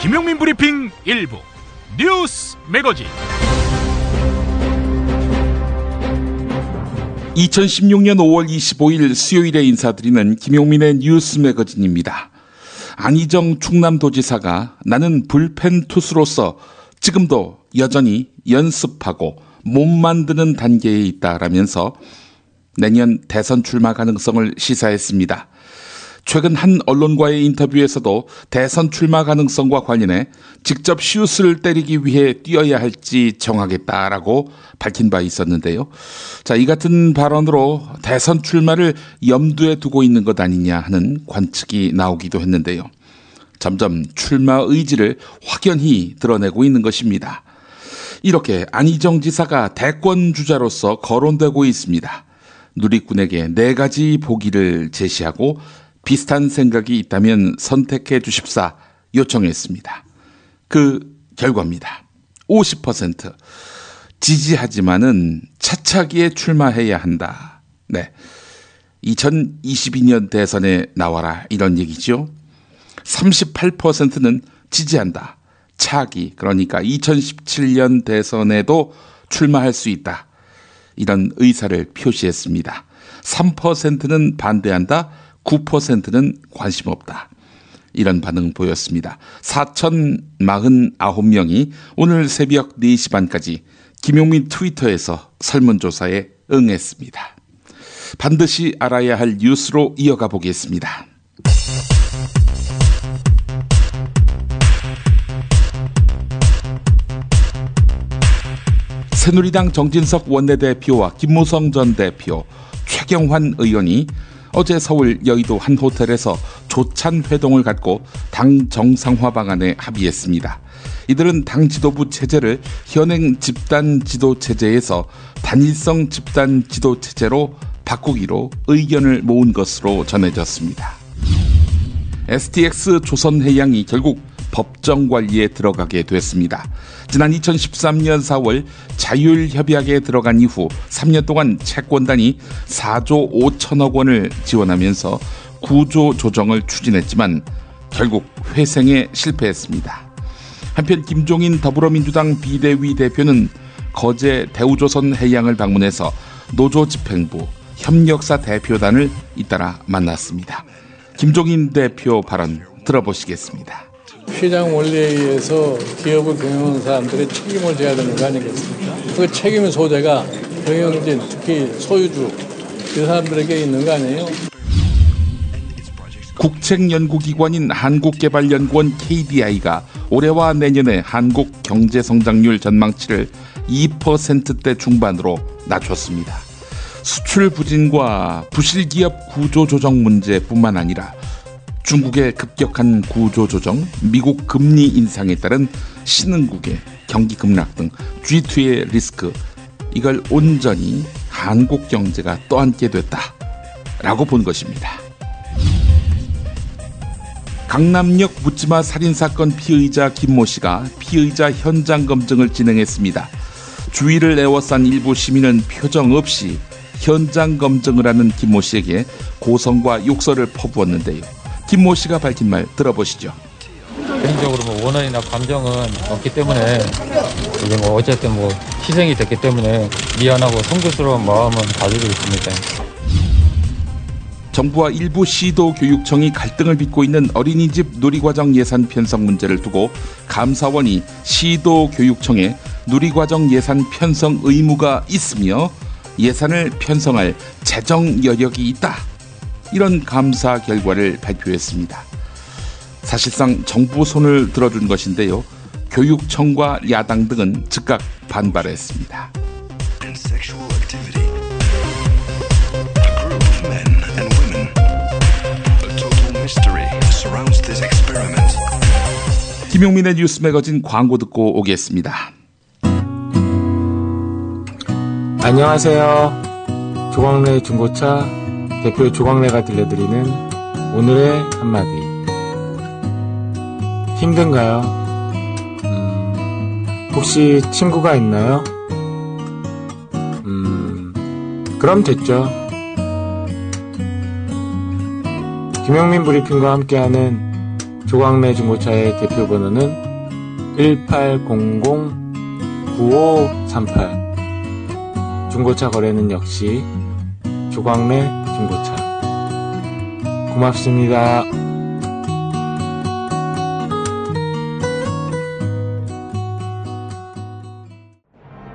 김용민 브리핑 일부 뉴스 매거진. 2016년 5월 25일 수요일에 인사드리는 김용민의 뉴스 매거진입니다. 안희정 충남도지사가 나는 불펜 투수로서 지금도 여전히 연습하고 몸 만드는 단계에 있다라면서 내년 대선 출마 가능성을 시사했습니다. 최근 한 언론과의 인터뷰에서도 대선 출마 가능성과 관련해 직접 슛을 때리기 위해 뛰어야 할지 정하겠다라고 밝힌 바 있었는데요. 자, 이 같은 발언으로 대선 출마를 염두에 두고 있는 것 아니냐 하는 관측이 나오기도 했는데요. 점점 출마 의지를 확연히 드러내고 있는 것입니다. 이렇게 안희정 지사가 대권 주자로서 거론되고 있습니다. 누리꾼에게 4가지 보기를 제시하고 비슷한 생각이 있다면 선택해 주십사 요청했습니다. 그 결과입니다. 50% 지지하지만은 차차기에 출마해야 한다. 네, 2022년 대선에 나와라 이런 얘기죠. 38%는 지지한다. 차기, 그러니까 2017년 대선에도 출마할 수 있다. 이런 의사를 표시했습니다. 3%는 반대한다. 9%는 관심 없다. 이런 반응 보였습니다. 4,049명이 오늘 새벽 4시 반까지 김용민 트위터에서 설문조사에 응했습니다. 반드시 알아야 할 뉴스로 이어가 보겠습니다. 새누리당 정진석 원내대표와 김무성 전 대표, 최경환 의원이 어제 서울 여의도 한 호텔에서 조찬 회동을 갖고 당 정상화 방안에 합의했습니다. 이들은 당 지도부 체제를 현행 집단 지도 체제에서 단일성 집단 지도 체제로 바꾸기로 의견을 모은 것으로 전해졌습니다. STX 조선해양이 결국 법정 관리에 들어가게 됐습니다. 지난 2013년 4월 자율협약에 들어간 이후 3년 동안 채권단이 4조 5천억 원을 지원하면서 구조 조정을 추진했지만 결국 회생에 실패했습니다. 한편 김종인 더불어민주당 비대위 대표는 거제 대우조선해양을 방문해서 노조집행부, 협력사 대표단을 잇따라 만났습니다. 김종인 대표 발언 들어보시겠습니다. 시장 원리에 의해서 기업을 경영하는 사람들의 책임을 져야 되는 거 아니겠습니까? 그 책임의 소재가 경영진, 특히 소유주, 그 사람들에게 있는 거 아니에요? 국책연구기관인 한국개발연구원 KDI가 올해와 내년의 한국 경제성장률 전망치를 2%대 중반으로 낮췄습니다. 수출 부진과 부실기업 구조조정 문제뿐만 아니라 중국의 급격한 구조조정, 미국 금리 인상에 따른 신흥국의 경기 급락 등 G2의 리스크, 이걸 온전히 한국 경제가 떠안게 됐다라고 본 것입니다. 강남역 묻지마 살인사건 피의자 김모 씨가 피의자 현장 검증을 진행했습니다. 주의를 에워싼 일부 시민은 표정 없이 현장 검증을 하는 김모 씨에게 고성과 욕설을 퍼부었는데요. 김모 씨가 밝힌 말 들어보시죠. 개인적으로 원한이나 감정은 없기 때문에 이제 어쨌든 희생이 됐기 때문에 미안하고 송구스러운 마음은 가지고 있습니다. 정부와 일부 시도 교육청이 갈등을 빚고 있는 어린이집 누리과정 예산 편성 문제를 두고 감사원이 시도 교육청에 누리과정 예산 편성 의무가 있으며 예산을 편성할 재정 여력이 있다. 이런 감사 결과를 발표했습니다. 사실상 정부 손을 들어준 것인데요. 교육청과 야당 등은 즉각 반발했습니다. 김용민의 뉴스 매거진 광고 듣고 오겠습니다. 안녕하세요. 조광래 중고차 대표 조광래가 들려드리는 오늘의 한마디. 힘든가요? 혹시 친구가 있나요? 그럼 됐죠. 김용민 브리핑과 함께하는 조광래 중고차의 대표 번호는 1800-9538. 중고차 거래는 역시 조광래 중고차. 고맙습니다.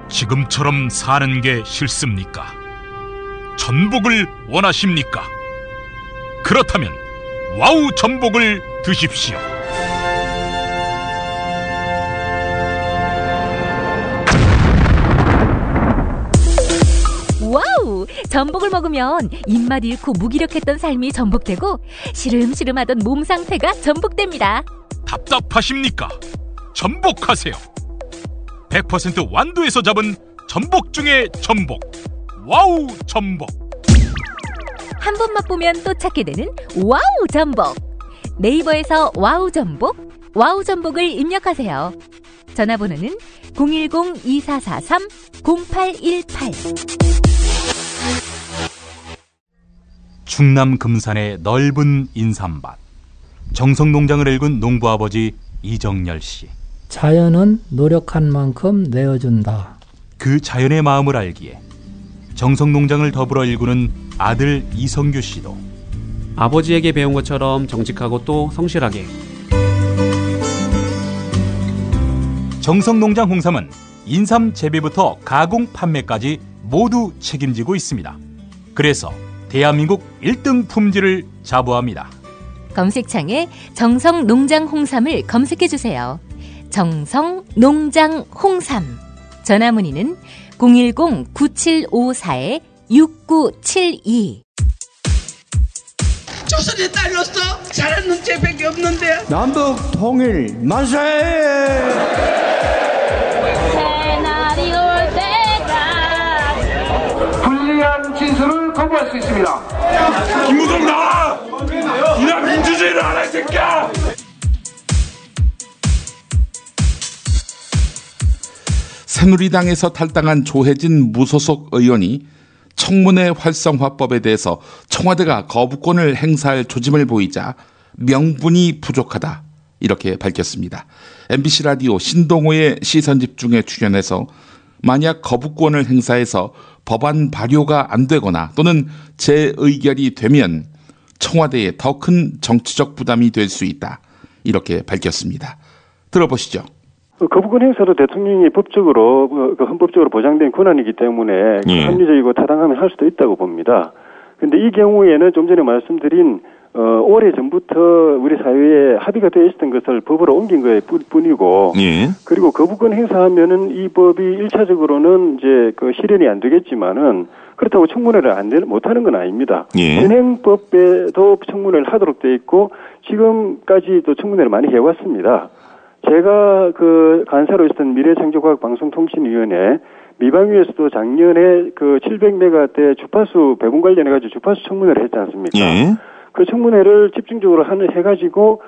지금처럼 사는 게 싫습니까? 전복을 원하십니까? 그렇다면 와우 전복을 드십시오. 와우! 전복을 먹으면 입맛 잃고 무기력했던 삶이 전복되고 시름시름하던 몸 상태가 전복됩니다. 답답하십니까? 전복하세요. 100% 완도에서 잡은 전복 중에 전복. 와우 전복. 한 번 맛보면 또 찾게 되는 와우 전복. 네이버에서 와우 전복, 와우 전복을 입력하세요. 전화번호는 010-2443-0818. 충남 금산의 넓은 인삼밭. 정성농장을 일군 농부아버지 이정열 씨. 자연은 노력한 만큼 내어준다. 그 자연의 마음을 알기에 정성농장을 더불어 일구는 아들 이성규 씨도 아버지에게 배운 것처럼 정직하고 또 성실하게. 정성농장 홍삼은 인삼 재배부터 가공 판매까지 모두 책임지고 있습니다. 그래서 대한민국 1등 품질을 자부합니다. 검색창에 정성농장 홍삼을 검색해주세요. 정성농장 홍삼. 전화문의는 010-9754-6972. 조선의 딸로서 잘하는 죄밖에 없는데. 남북 통일 만세! 새날이 올 때가 불리한 진술을 거부할 수 있습니다. 김무성 나와! 이나 민주주의를 알아, 이 새끼야! 새누리당에서 탈당한 조혜진 무소속 의원이 청문회 활성화법에 대해서 청와대가 거부권을 행사할 조짐을 보이자 명분이 부족하다 이렇게 밝혔습니다. MBC 라디오 신동호의 시선집중에 출연해서 만약 거부권을 행사해서 법안 발효가 안 되거나 또는 재의결이 되면 청와대에 더 큰 정치적 부담이 될 수 있다 이렇게 밝혔습니다. 들어보시죠. 거부권 행사도 대통령이 법적으로 헌법적으로 보장된 권한이기 때문에 합리적이고 타당하면 할 수도 있다고 봅니다. 그런데 이 경우에는 좀 전에 말씀드린 오래 전부터 우리 사회에 합의가 되어 있었던 것을 법으로 옮긴 거에 뿐이고, 그리고 거부권 행사하면은 이 법이 1차적으로는 이제 실현이 안 되겠지만은 그렇다고 청문회를 못하는 건 아닙니다. 현행법에도 청문회를 하도록 되어 있고 지금까지도 청문회를 많이 해왔습니다. 제가 간사로 있었던 미래창조과학방송통신위원회 미방위에서도 작년에 700메가대 주파수 배분 관련해가지고 주파수 청문회를 했지 않습니까? 그 청문회를 집중적으로 해가지고,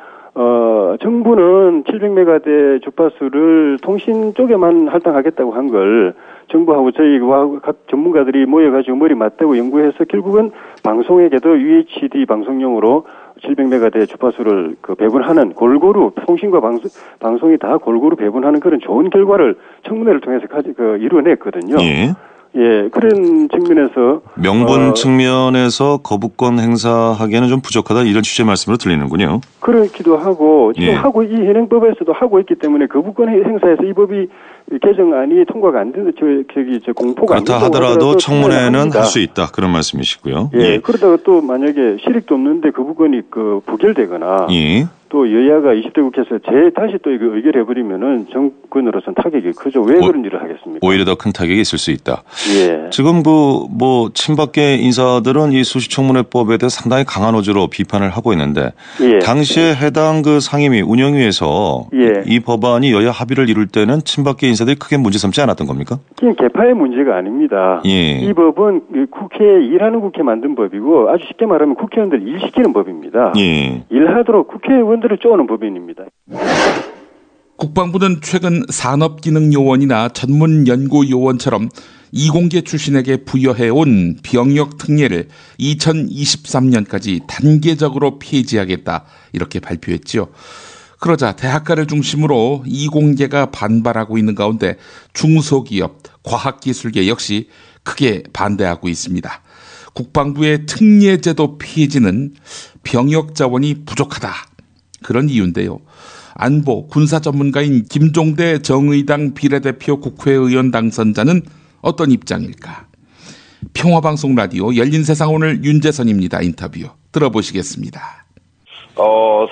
정부는 700메가대 주파수를 통신 쪽에만 할당하겠다고 한 걸 정부하고 저희와 각 전문가들이 모여가지고 머리 맞대고 연구해서 결국은 방송에게도 UHD 방송용으로 700메가대 주파수를 배분하는 골고루 통신과 방송이 다 골고루 배분하는 그런 좋은 결과를 청문회를 통해서 이루어냈거든요. 예, 그런 측면에서 명분 측면에서 거부권 행사하기에는 좀 부족하다 이런 취지의 말씀으로 들리는군요. 그렇기도 하고 지금 이 현행법에서도 하고 있기 때문에 거부권 행사에서 이 법이 개정안이 통과가 안 되는 공포가 안 된다고 하더라도 청문회는 할 수 있다 그런 말씀이시고요. 예, 그러다가 또 만약에 실익도 없는데 거부권이 부결되거나 또 여야가 20대 국회에서 다시 또 이거 의결해버리면은 정권으로서는 타격이 크죠. 왜 그런 일을 하겠습니까? 오히려 더 큰 타격이 있을 수 있다. 예. 지금 친박계 인사들은 이 수시청문회법에 대해 상당히 강한 어조로 비판을 하고 있는데 당시에 해당 상임위 운영위에서 이 법안이 여야 합의를 이룰 때는 친박계 인사들이 크게 문제 삼지 않았던 겁니까? 그냥 개파의 문제가 아닙니다. 이 법은 일하는 국회 만든 법이고 아주 쉽게 말하면 국회의원들 일시키는 법입니다. 일하도록 국회의원들을 쪼는 법인입니다. 국방부는 최근 산업기능요원이나 전문연구요원처럼 이공계 출신에게 부여해온 병역 특례를 2023년까지 단계적으로 폐지하겠다 이렇게 발표했죠. 그러자 대학가를 중심으로 이공계가 반발하고 있는 가운데 중소기업, 과학기술계 역시 크게 반대하고 있습니다. 국방부의 특례제도 폐지는 병역 자원이 부족하다. 그런 이유인데요. 안보, 군사 전문가인 김종대 정의당 비례대표 국회의원 당선자는 어떤 입장일까? 평화방송 라디오 열린세상 오늘 윤재선입니다. 인터뷰 들어보시겠습니다.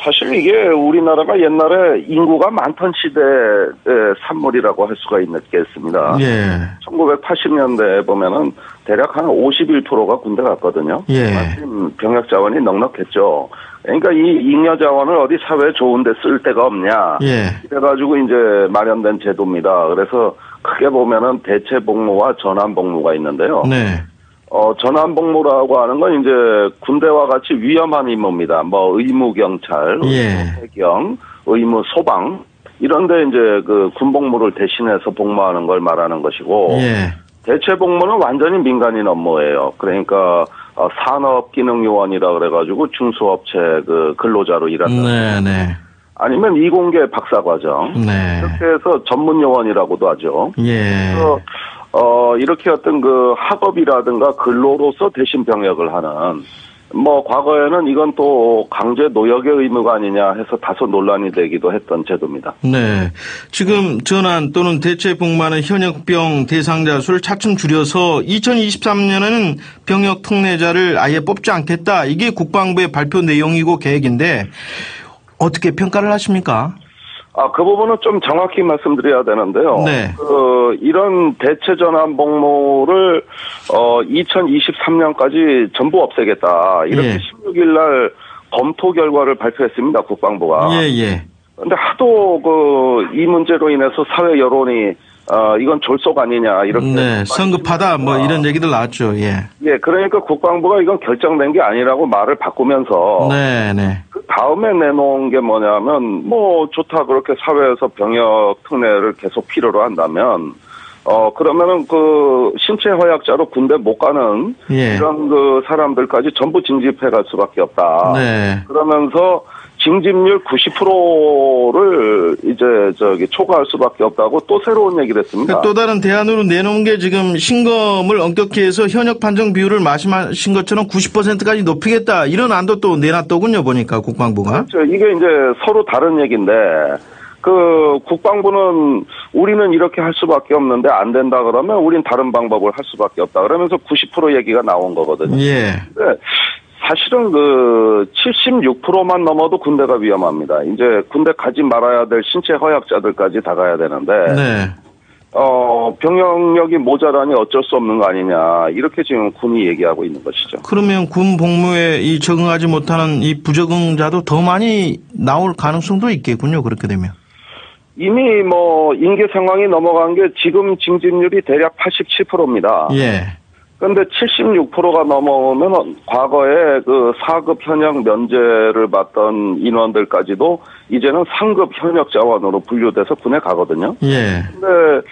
사실 이게 우리나라가 옛날에 인구가 많던 시대의 산물이라고 할 수가 있겠습니다. 예. 1980년대에 보면은 대략 한 51%가 군대 갔거든요. 예. 마침 병역 자원이 넉넉했죠. 그러니까 이 잉여 자원을 어디 사회에 좋은 데 쓸 데가 없냐. 예. 그래가지고 이제 마련된 제도입니다. 그래서 크게 보면은 대체 복무와 전환 복무가 있는데요. 네. 전환복무라고 하는 건 이제 군대와 같이 위험한 임무입니다. 뭐 의무 경찰, 의무 해경, 의무 소방 이런데 이제 그 군복무를 대신해서 복무하는 걸 말하는 것이고 대체 복무는 완전히 민간인 업무예요. 그러니까 산업기능요원이라 그래가지고 중소업체 그 근로자로 일한다. 아니면 이공계 박사과정 이렇게 해서 전문요원이라고도 하죠. 그래서 이렇게 어떤 그 학업이라든가 근로로서 대신 병역을 하는, 뭐, 과거에는 이건 또 강제 노역의 의무가 아니냐 해서 다소 논란이 되기도 했던 제도입니다. 네. 지금 전환 또는 대체 복무하는 현역병 대상자 수를 차츰 줄여서 2023년에는 병역 특례자를 아예 뽑지 않겠다. 이게 국방부의 발표 내용이고 계획인데, 어떻게 평가를 하십니까? 그 부분은 좀 정확히 말씀드려야 되는데요. 네. 이런 대체 전환 복무를 2023년까지 전부 없애겠다. 이렇게 16일 날 검토 결과를 발표했습니다. 국방부가. 근데 하도 이 문제로 인해서 사회 여론이 이건 졸속 아니냐 이렇게 성급하다 뭐 이런 얘기들 나왔죠. 그러니까 국방부가 이건 결정된 게 아니라고 말을 바꾸면서 그 다음에 내놓은 게 뭐냐면 뭐 좋다 그렇게 사회에서 병역 특례를 계속 필요로 한다면 그러면은 그 신체 허약자로 군대 못 가는 이런 그 사람들까지 전부 징집해 갈 수밖에 없다. 그러면서 징집률 90%를 이제 초과할 수밖에 없다고 또 새로운 얘기를 했습니다. 또 다른 대안으로 내놓은 게 지금 신검을 엄격히 해서 현역 판정 비율을 말씀하신 것처럼 90%까지 높이겠다 이런 안도 또 내놨더군요 보니까 국방부가. 그렇죠. 이게 이제 서로 다른 얘기인데 그 국방부는 우리는 이렇게 할 수밖에 없는데 안 된다 그러면 우린 다른 방법을 할 수밖에 없다 그러면서 90% 얘기가 나온 거거든요. 근데 사실은 그 76%만 넘어도 군대가 위험합니다. 이제 군대 가지 말아야 될 신체 허약자들까지 다 가야 되는데 병역력이 모자라니 어쩔 수 없는 거 아니냐 이렇게 지금 군이 얘기하고 있는 것이죠. 그러면 군 복무에 이 적응하지 못하는 이 부적응자도 더 많이 나올 가능성도 있겠군요. 그렇게 되면. 이미 뭐 인계 상황이 넘어간 게 지금 징집률이 대략 87%입니다. 그런데 76%가 넘어오면 과거에 그 4급 현역 면제를 받던 인원들까지도 이제는 상급 현역 자원으로 분류돼서 군에 가거든요. 근데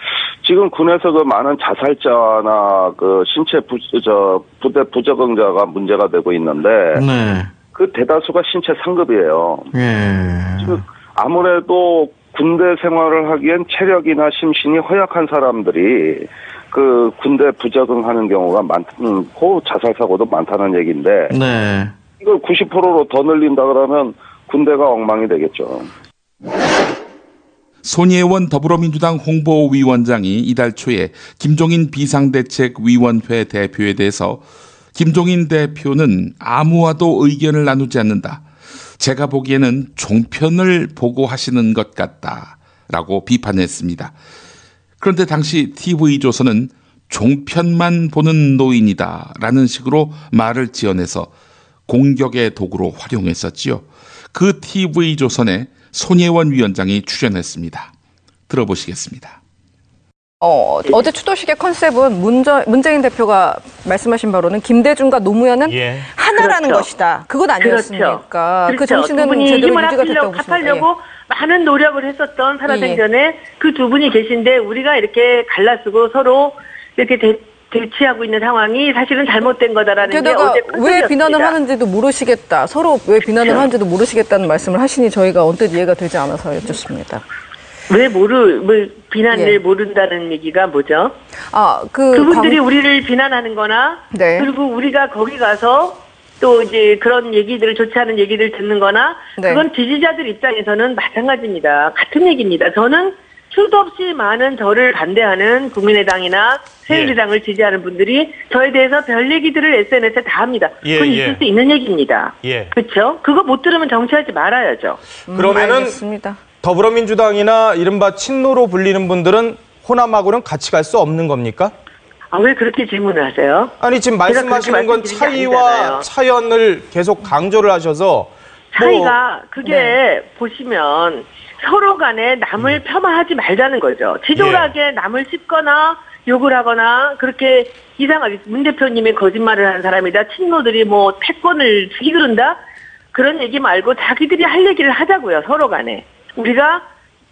지금 군에서 그 많은 자살자나 그 신체 부대 부적응자가 문제가 되고 있는데 그 대다수가 신체 상급이에요. 즉 아무래도 군대 생활을 하기엔 체력이나 심신이 허약한 사람들이 그 군대 부적응하는 경우가 많고 자살 사고도 많다는 얘기인데 이걸 90%로 더 늘린다 그러면 군대가 엉망이 되겠죠. 손예원 더불어민주당 홍보위원장이 이달 초에 김종인 비상대책위원회 대표에 대해서 김종인 대표는 아무와도 의견을 나누지 않는다. 제가 보기에는 종편을 보고 하시는 것 같다라고 비판했습니다. 그런데 당시 TV조선은 종편만 보는 노인이다라는 식으로 말을 지어내서 공격의 도구로 활용했었지요. 그 TV조선에 손예원 위원장이 출연했습니다. 들어보시겠습니다. 어제 추도식의 컨셉은 문재인 대표가 말씀하신 바로는 김대중과 노무현은 하나라는 것이다. 그것 아니었습니까? 그 정신은 제대로 유지가 됐다고 갚으려고 많은 노력을 했었던 살아생전에 그 두 분이 계신데 우리가 이렇게 갈라쓰고 서로 이렇게 대치하고 있는 상황이 사실은 잘못된 거다라는 게 어제 왜 비난을 하는지도 모르시겠다. 서로 왜 비난을 하는지도 모르시겠다는 말씀을 하시니 저희가 언뜻 이해가 되지 않아서 여쭙습니다. 왜 비난을 모른다는 얘기가 뭐죠? 그분들이 우리를 비난하는 거나, 네. 그리고 우리가 거기 가서 또 이제 그런 얘기들을 좋지 않은 얘기를 듣는 거나, 네. 그건 지지자들 입장에서는 마찬가지입니다. 같은 얘기입니다. 저는 수도 없이 많은 저를 반대하는 국민의당이나 새누리당을 지지하는 분들이 저에 대해서 별 얘기들을 SNS에 다 합니다. 그건 있을 수 있는 얘기입니다. 그렇죠? 그거 못 들으면 정치하지 말아야죠. 그러면은 알겠습니다. 더불어민주당이나 이른바 친노로 불리는 분들은 호남하고는 같이 갈 수 없는 겁니까? 왜 그렇게 질문을 하세요? 아니 지금 말씀하시는 건 차이와 차연을 계속 강조를 하셔서 차이가 그게 보시면 서로 간에 남을 폄하하지 말자는 거죠. 지졸하게 남을 씹거나 욕을 하거나 그렇게 이상하게 문 대표님이 거짓말을 하는 사람이다. 친노들이 뭐 패권을 이끌은다. 그런 얘기 말고 자기들이 할 얘기를 하자고요. 서로 간에. 우리가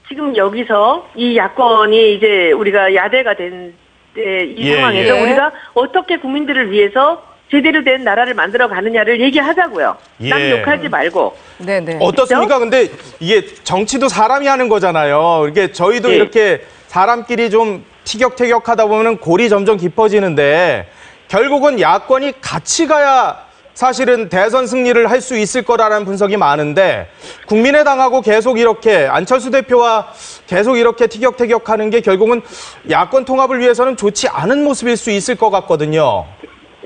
지금 여기서 이 야권이 이제 우리가 야대가 된 이 상황에서 우리가 어떻게 국민들을 위해서 제대로 된 나라를 만들어 가느냐를 얘기하자고요. 남 욕하지 말고. 네네. 어떻습니까? 근데 이게 정치도 사람이 하는 거잖아요. 이게 저희도 이렇게 사람끼리 좀 티격태격하다 보면 골이 점점 깊어지는데 결국은 야권이 같이 가야 사실은 대선 승리를 할 수 있을 거라는 분석이 많은데 국민의당하고 계속 이렇게 안철수 대표와 계속 이렇게 티격태격하는 게 결국은 야권 통합을 위해서는 좋지 않은 모습일 수 있을 것 같거든요.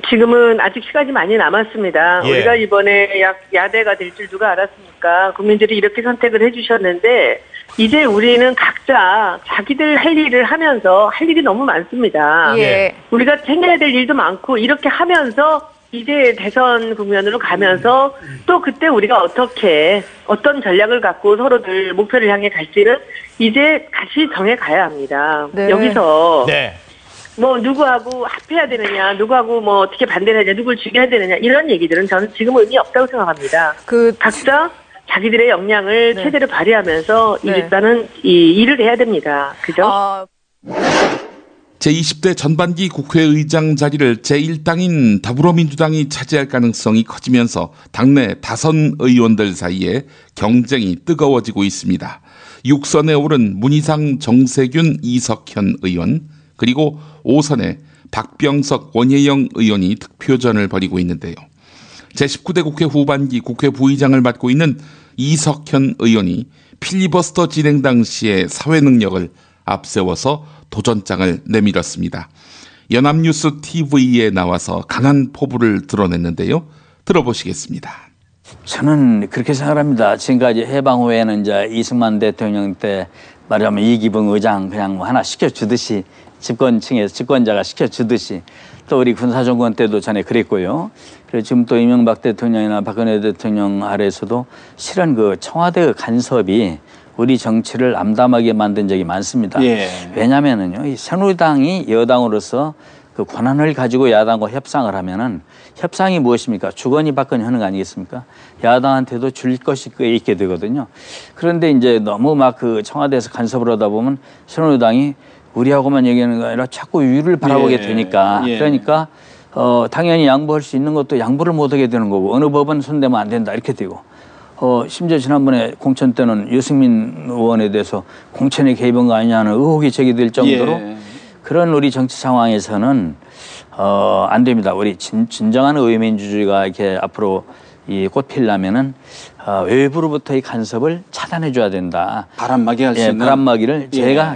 지금은 아직 시간이 많이 남았습니다. 우리가 이번에 야대가 될 줄 누가 알았습니까? 국민들이 이렇게 선택을 해주셨는데 이제 우리는 각자 자기들 할 일을 하면서 할 일이 너무 많습니다. 우리가 챙겨야 될 일도 많고 이렇게 하면서 이제 대선 국면으로 가면서 또 그때 우리가 어떤 전략을 갖고 서로들 목표를 향해 갈지를 이제 같이 정해가야 합니다. 여기서 뭐 누구하고 합해야 되느냐, 누구하고 뭐 어떻게 반대를 하냐, 누굴 죽여야 되느냐 이런 얘기들은 저는 지금 의미 없다고 생각합니다. 각자 자기들의 역량을 최대로 발휘하면서 일단은 이 일을 해야 됩니다. 그죠? 제20대 전반기 국회의장 자리를 제1당인 더불어민주당이 차지할 가능성이 커지면서 당내 다선 의원들 사이에 경쟁이 뜨거워지고 있습니다. 6선에 오른 문희상, 정세균, 이석현 의원, 그리고 5선에 박병석, 원혜영 의원이 득표전을 벌이고 있는데요. 제19대 국회 후반기 국회 부의장을 맡고 있는 이석현 의원이 필리버스터 진행 당시의 사회 능력을 앞세워서 도전장을 내밀었습니다. 연합뉴스 TV에 나와서 강한 포부를 드러냈는데요. 들어보시겠습니다. 저는 그렇게 생각합니다. 지금까지 해방 후에는 이제 이승만 대통령 때 말하자면 이기붕 의장 그냥 뭐 하나 시켜주듯이 집권층에서 집권자가 시켜주듯이 또 우리 군사정권 때도 전에 그랬고요. 그리고 지금 또 이명박 대통령이나 박근혜 대통령 아래에서도 실은 그 청와대 간섭이 우리 정치를 암담하게 만든 적이 많습니다. 왜냐하면은요, 이 새누리당이 여당으로서 그 권한을 가지고 야당과 협상을 하면은 협상이 무엇입니까? 주거니 받거니 하는 거 아니겠습니까? 야당한테도 줄 것이 꽤 있게 되거든요. 그런데 이제 너무 막 그 청와대에서 간섭을 하다 보면 새누리당이 우리하고만 얘기하는 게 아니라 자꾸 위를 바라보게 되니까 그러니까 당연히 양보할 수 있는 것도 양보를 못하게 되는 거고 어느 법은 손대면 안 된다 이렇게 되고 심지어 지난번에 공천 때는 유승민 의원에 대해서 공천에 개입한 거 아니냐는 의혹이 제기될 정도로 그런 우리 정치 상황에서는 안 됩니다. 우리 진정한 의민주주의가 이렇게 앞으로 이 꽃피려면은 외부로부터의 간섭을 차단해 줘야 된다. 바람막이 할 수 있는. 바람막이를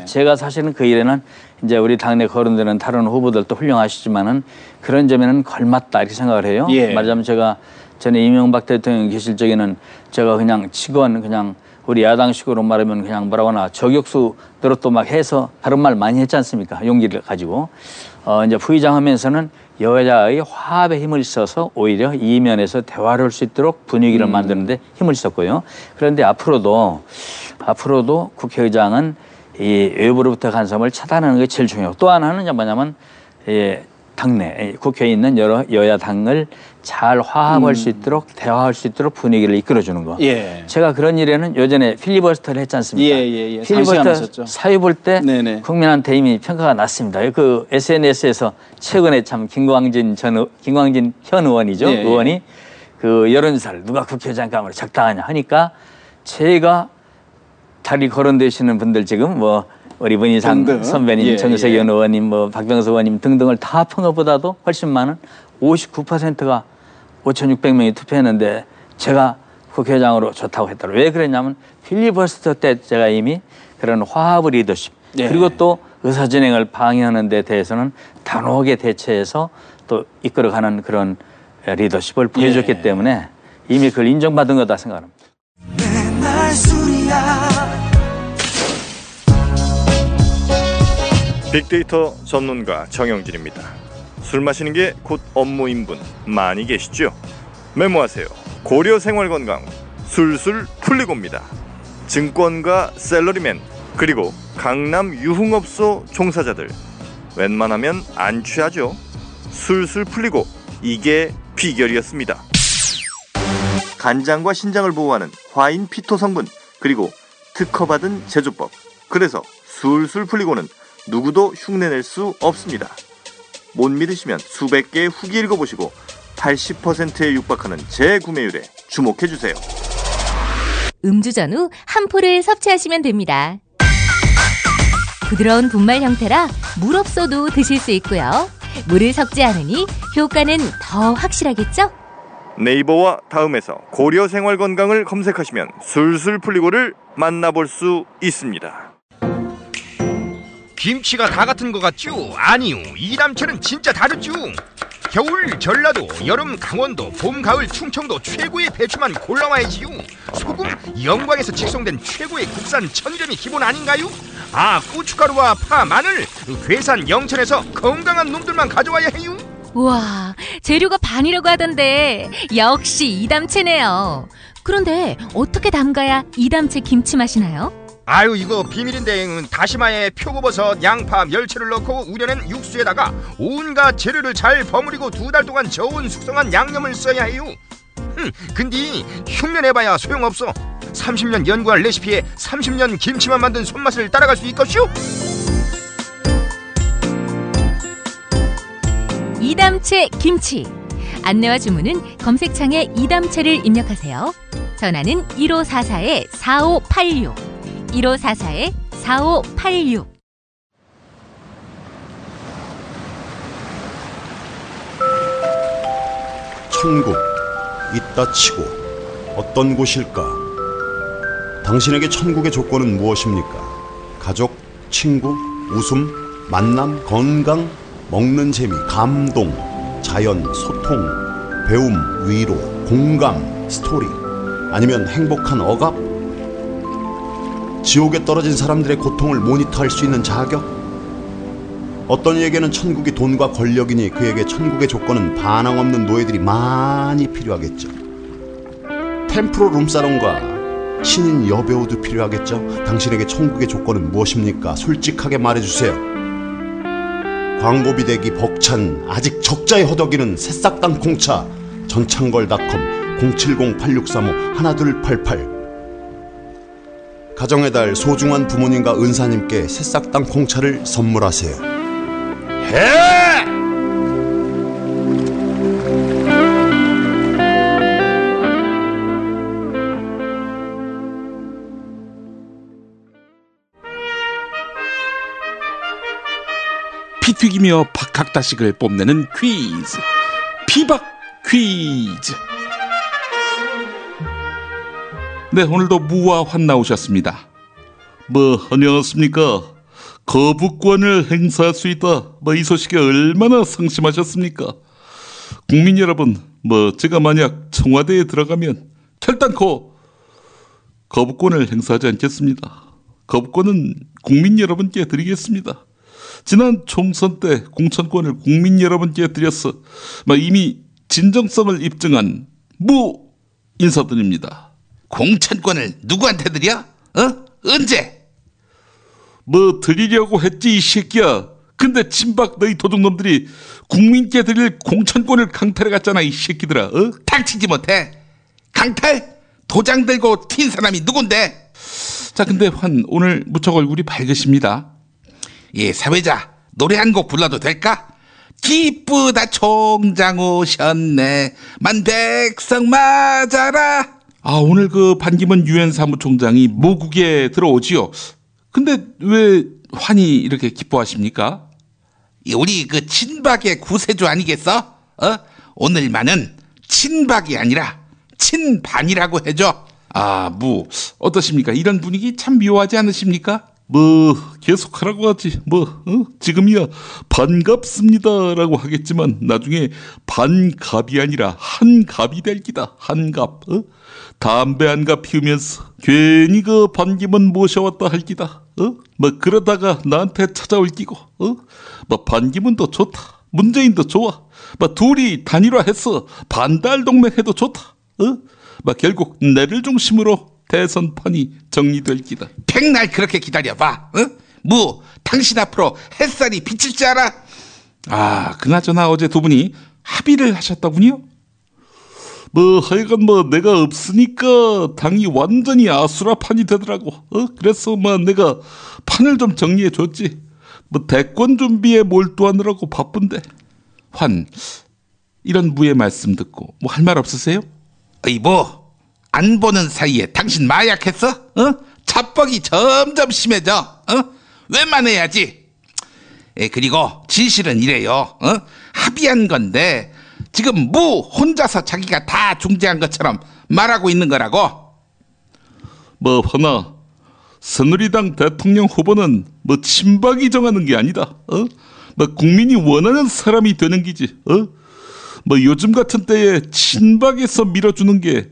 제가 사실은 그 일에는 이제 우리 당내 거론되는 다른 후보들도 훌륭하시지만은 그런 점에는 걸맞다 이렇게 생각을 해요. 말하자면 제가 전에 이명박 대통령 계실 적에는 제가 그냥 직원 그냥 우리 야당식으로 말하면 그냥 뭐라거나 저격수 노릇도 막 해서 다른 말 많이 했지 않습니까? 용기를 가지고. 이제 부의장 하면서는 여야의 화합에 힘을 써서 오히려 이면에서 대화를 할 수 있도록 분위기를 만드는데 힘을 썼고요. 그런데 앞으로도 국회의장은 이 외부로부터 간섭을 차단하는 게 제일 중요하고 또 하나는 뭐냐면 당내 국회에 있는 여러 여야 당을 잘 화합할 수 있도록 대화할 수 있도록 분위기를 이끌어주는 거. 예. 제가 그런 일에는 예전에 필리버스터를 했지 않습니까? 예. 필리버스터 사회 볼 때 국민한테 이미 평가가 났습니다. 그 SNS에서 최근에 참 김광진 현 의원이죠. 의원이 그 여론조사를 누가 국회의장감으로 적당하냐 하니까 제가 다리 거론되시는 분들 지금 뭐 우리 문희상 선배님, 정세균 의원님, 뭐 박병수 의원님 등등을 다 합한 것보다도 훨씬 많은 59%가 5,600명이 투표했는데 제가 국회의장으로 좋다고 했더라고요. 왜 그랬냐면 필리버스터 때 제가 이미 그런 화합의 리더십 그리고 또 의사진행을 방해하는 데 대해서는 단호하게 대처해서 또 이끌어가는 그런 리더십을 보여줬기 때문에 이미 그걸 인정받은 거다 생각합니다. 빅데이터 전문가 정영진입니다. 술 마시는 게 곧 업무인 분 많이 계시죠? 메모하세요. 고려생활건강 술술 풀리고입니다. 증권가 샐러리맨 그리고 강남 유흥업소 종사자들 웬만하면 안 취하죠? 술술 풀리고 이게 비결이었습니다. 간장과 신장을 보호하는 화인 피토 성분 그리고 특허받은 제조법 그래서 술술 풀리고는 누구도 흉내낼 수 없습니다. 못 믿으시면 수백 개의 후기 읽어보시고 80%에 육박하는 재구매율에 주목해주세요. 음주 전후 한 포를 섭취하시면 됩니다. 부드러운 분말 형태라 물 없어도 드실 수 있고요. 물을 섞지 않으니 효과는 더 확실하겠죠? 네이버와 다음에서 고려생활건강을 검색하시면 술술 풀리고를 만나볼 수 있습니다. 김치가 다 같은 것 같죠? 아니요, 이담채는 진짜 다르죠. 겨울 전라도, 여름 강원도, 봄 가을 충청도 최고의 배추만 골라와야지요. 소금 영광에서 직송된 최고의 국산 천일염이 기본 아닌가요? 아, 고춧가루와 파, 마늘 괴산 영천에서 건강한 놈들만 가져와야 해요. 우와, 재료가 반이라고 하던데 역시 이담채네요. 그런데 어떻게 담가야 이담채 김치 맛이 나요? 아유, 이거 비밀인데 다시마에 표고버섯, 양파, 멸치를 넣고 우려낸 육수에다가 온갖 재료를 잘 버무리고 2달 동안 저온 숙성한 양념을 써야 해요. 근데 흉내내봐야 소용없어. 30년 연구한 레시피에 30년 김치만 만든 손맛을 따라갈 수 있겠슈? 이담채 김치. 안내와 주문은 검색창에 이담채를 입력하세요. 전화는 1544-4586 1544-4586. 천국 있다 치고 어떤 곳일까? 당신에게 천국의 조건은 무엇입니까? 가족, 친구, 웃음, 만남, 건강, 먹는 재미, 감동, 자연, 소통, 배움, 위로, 공감, 스토리, 아니면 행복한 억압? 지옥에 떨어진 사람들의 고통을 모니터할 수 있는 자격? 어떤 이에게는 천국이 돈과 권력이니 그에게 천국의 조건은 반항 없는 노예들이 많이 필요하겠죠. 템프로 룸사롱과 신인 여배우도 필요하겠죠. 당신에게 천국의 조건은 무엇입니까? 솔직하게 말해주세요. 광고비 대기 벅찬 아직 적자에 허덕이는 새싹 땅콩차 전창걸닷컴 070-8635-1288. 가정의 달 소중한 부모님과 은사님께 새싹 땅콩차를 선물하세요. 해! 피 튀기며 박학다식을 뽐내는 퀴즈, 피박 퀴즈. 네, 오늘도 무와 환 나오셨습니다. 안녕하십니까. 거부권을 행사할 수 있다. 이 소식에 얼마나 상심하셨습니까? 국민 여러분, 제가 만약 청와대에 들어가면 결단코 거부권을 행사하지 않겠습니다. 거부권은 국민 여러분께 드리겠습니다. 지난 총선 때 공천권을 국민 여러분께 드려서 이미 진정성을 입증한 무 인사드립니다. 공천권을 누구한테 드려? 언제? 드리려고 했지 이 새끼야. 근데 친박 너희 도둑놈들이 국민께 드릴 공천권을 강탈해 갔잖아, 이 새끼들아. 어? 닥치지 못해. 강탈? 도장 들고 튄 사람이 누군데? 자, 근데 오늘 무척 얼굴이 밝으십니다. 예, 사회자, 노래 한 곡 불러도 될까? 기쁘다 총장 오셨네, 만백성 맞아라. 아, 오늘 그 반기문 유엔 사무총장이 모국에 들어오지요. 근데 왜 환히 이렇게 기뻐하십니까? 우리 그 친박의 구세주 아니겠어? 오늘만은 친박이 아니라 친반이라고 해줘. 아, 어떠십니까? 이런 분위기 참 묘하지 않으십니까? 계속하라고 하지. 지금이야 반갑습니다라고 하겠지만 나중에 반갑이 아니라 한갑이 될 기다. 한갑. 담배 한 갑 피우면서 괜히 그 반기문 모셔왔다 할 기다. 그러다가 나한테 찾아올 기고. 반기문도 좋다. 문재인도 좋아. 둘이 단일화해서 반달 동맹 해도 좋다. 결국 내를 중심으로 대선판이 정리될 기다. 백날 그렇게 기다려봐. 당신 앞으로 햇살이 비칠 줄 알아? 아, 그나저나 어제 두 분이 합의를 하셨더군요. 하여간 내가 없으니까 당이 완전히 아수라판이 되더라고. 그래서 내가 판을 좀 정리해 줬지. 대권 준비에 몰두하느라고 바쁜데. 이런 무의 말씀 듣고 할 말 없으세요? 안 보는 사이에 당신 마약했어? 자뻑이 점점 심해져. 웬만해야지. 그리고 진실은 이래요. 합의한 건데 지금 혼자서 자기가 다 중재한 것처럼 말하고 있는 거라고. 새누리당 대통령 후보는 친박이 정하는 게 아니다. 국민이 원하는 사람이 되는 기지. 요즘 같은 때에 친박에서 밀어주는 게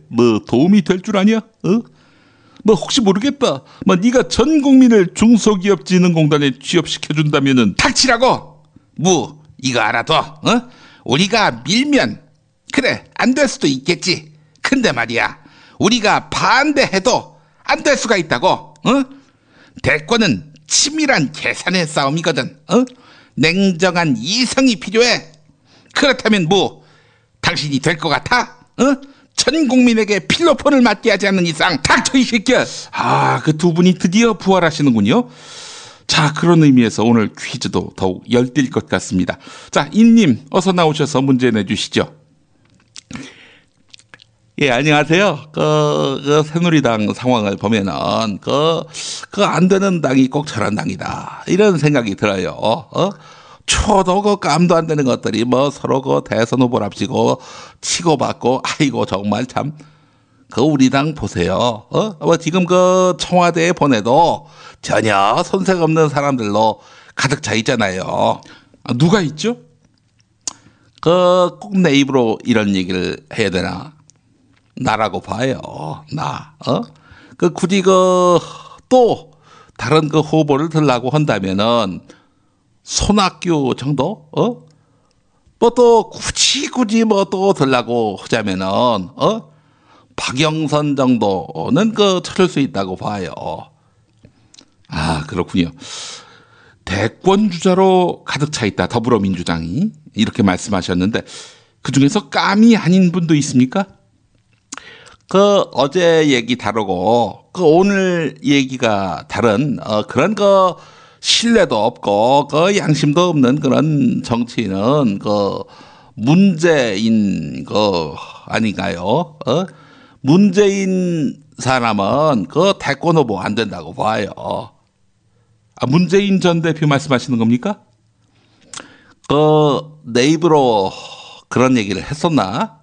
도움이 될 줄 아냐? 혹시 모르겠다. 네가 전 국민을 중소기업진흥공단에 취업시켜준다면은. 닥치라고. 이거 알아둬. 우리가 밀면 그래 안 될 수도 있겠지. 근데 말이야, 우리가 반대해도 안 될 수가 있다고. 대권은 치밀한 계산의 싸움이거든. 냉정한 이성이 필요해. 그렇다면 당신이 될 것 같아? 전 국민에게 필로폰을 맞게 하지 않는 이상. 닥쳐 이 새끼야. 그 두 분이 드디어 부활하시는군요. 자, 그런 의미에서 오늘 퀴즈도 더욱 열띤 것 같습니다. 자, 인님 어서 나오셔서 문제 내주시죠. 예, 안녕하세요. 새누리당 상황을 보면은, 안 되는 당이 꼭 저런 당이다. 이런 생각이 들어요. 초도 깜도 안 되는 것들이 서로 대선 후보랍시고 치고받고, 아이고, 정말 참, 우리 당 보세요. 지금 청와대에 보내도 전혀 손색 없는 사람들로 가득 차 있잖아요. 누가 있죠? 꼭 내 입으로 이런 얘기를 해야 되나? 나라고 봐요. 나. 굳이 또 다른 후보를 들라고 한다면은 손학규 정도? 또 굳이 또 들라고 하자면은 박영선 정도는 찾을 수 있다고 봐요. 아, 그렇군요. 대권 주자로 가득 차 있다, 더불어민주당이. 이렇게 말씀하셨는데 그중에서 깜이 아닌 분도 있습니까? 어제 얘기 다르고 오늘 얘기가 다른 그런 신뢰도 없고 양심도 없는 그런 정치인은 문재인 아닌가요? 문재인 사람은 대권 후보 안 된다고 봐요. 문재인 전 대표 말씀하시는 겁니까? 내 입으로 그런 얘기를 했었나?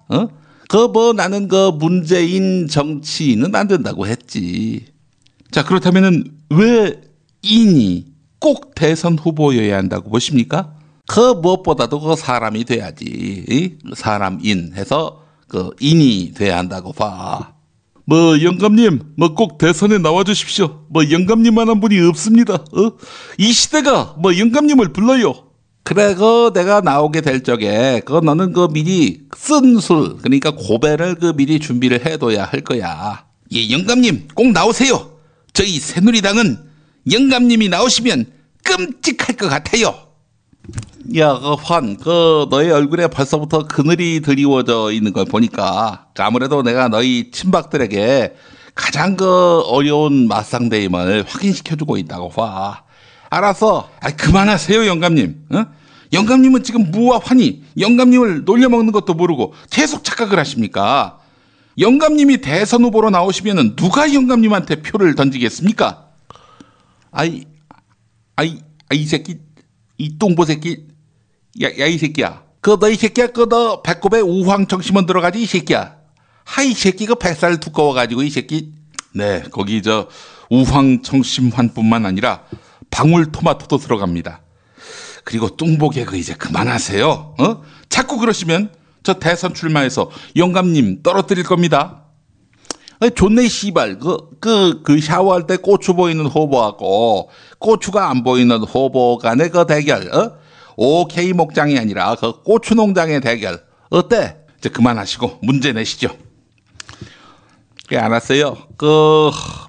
나는 문재인 정치인은 안 된다고 했지. 자, 그렇다면은 왜 인이 꼭 대선 후보여야 한다고 보십니까? 무엇보다도 사람이 돼야지. 사람인 해서 인이 돼야 한다고 봐. 영감님, 꼭 대선에 나와주십시오. 영감님만한 분이 없습니다. 이 시대가 영감님을 불러요. 그래, 내가 나오게 될 적에, 너는 미리 쓴 술, 그러니까 고배를 미리 준비를 해둬야 할 거야. 예, 영감님, 꼭 나오세요. 저희 새누리당은 영감님이 나오시면 끔찍할 것 같아요. 야, 너의 얼굴에 벌써부터 그늘이 드리워져 있는 걸 보니까 아무래도 내가 너희 친박들에게 가장 어려운 맞상대임을 확인시켜주고 있다고 봐. 알았어. 그만하세요, 영감님. 어? 영감님은 지금 무와 환희, 영감님을 놀려먹는 것도 모르고 계속 착각을 하십니까? 영감님이 대선 후보로 나오시면은 누가 영감님한테 표를 던지겠습니까? 이 새끼, 이 똥보 새끼. 야, 이 새끼야. 너 이 새끼야, 너 배꼽에 우황청심원 들어가지, 이 새끼야. 이 새끼 뱃살 두꺼워가지고, 이 새끼. 네, 거기 우황청심환뿐만 아니라 방울토마토도 들어갑니다. 그리고 뚱보 개그 이제 그만하세요. 어? 자꾸 그러시면 저 대선 출마해서 영감님 떨어뜨릴 겁니다. 좋네, 씨발. 그 샤워할 때 고추 보이는 후보하고 고추가 안 보이는 후보 간의 대결, OK 목장이 아니라 고추 농장의 대결. 어때? 이제 그만하시고 문제 내시죠. 알았어요.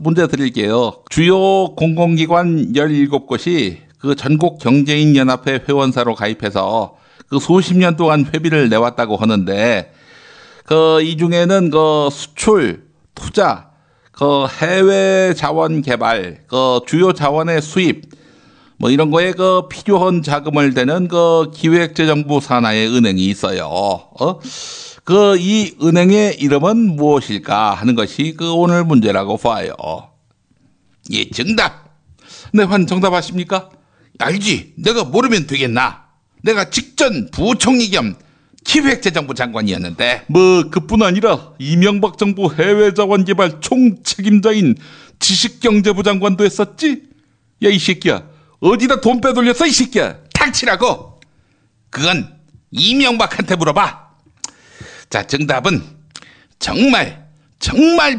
문제 드릴게요. 주요 공공기관 17곳이 전국 경제인 연합회 회원사로 가입해서 수십 년 동안 회비를 내왔다고 하는데, 이 중에는 수출, 투자, 해외 자원 개발, 주요 자원의 수입, 이런 거에 필요한 자금을 대는 기획재정부 산하의 은행이 있어요. 이 은행의 이름은 무엇일까 하는 것이 오늘 문제라고 봐요. 예, 정답. 네, 정답 아십니까? 알지. 내가 모르면 되겠나. 내가 직전 부총리 겸 기획재정부 장관이었는데. 그뿐 아니라 이명박 정부 해외자원개발 총책임자인 지식경제부 장관도 했었지? 야, 이 새끼야. 어디다 돈 빼돌렸어, 이 새끼야. 닥치라고. 그건 이명박한테 물어봐. 자, 정답은 정말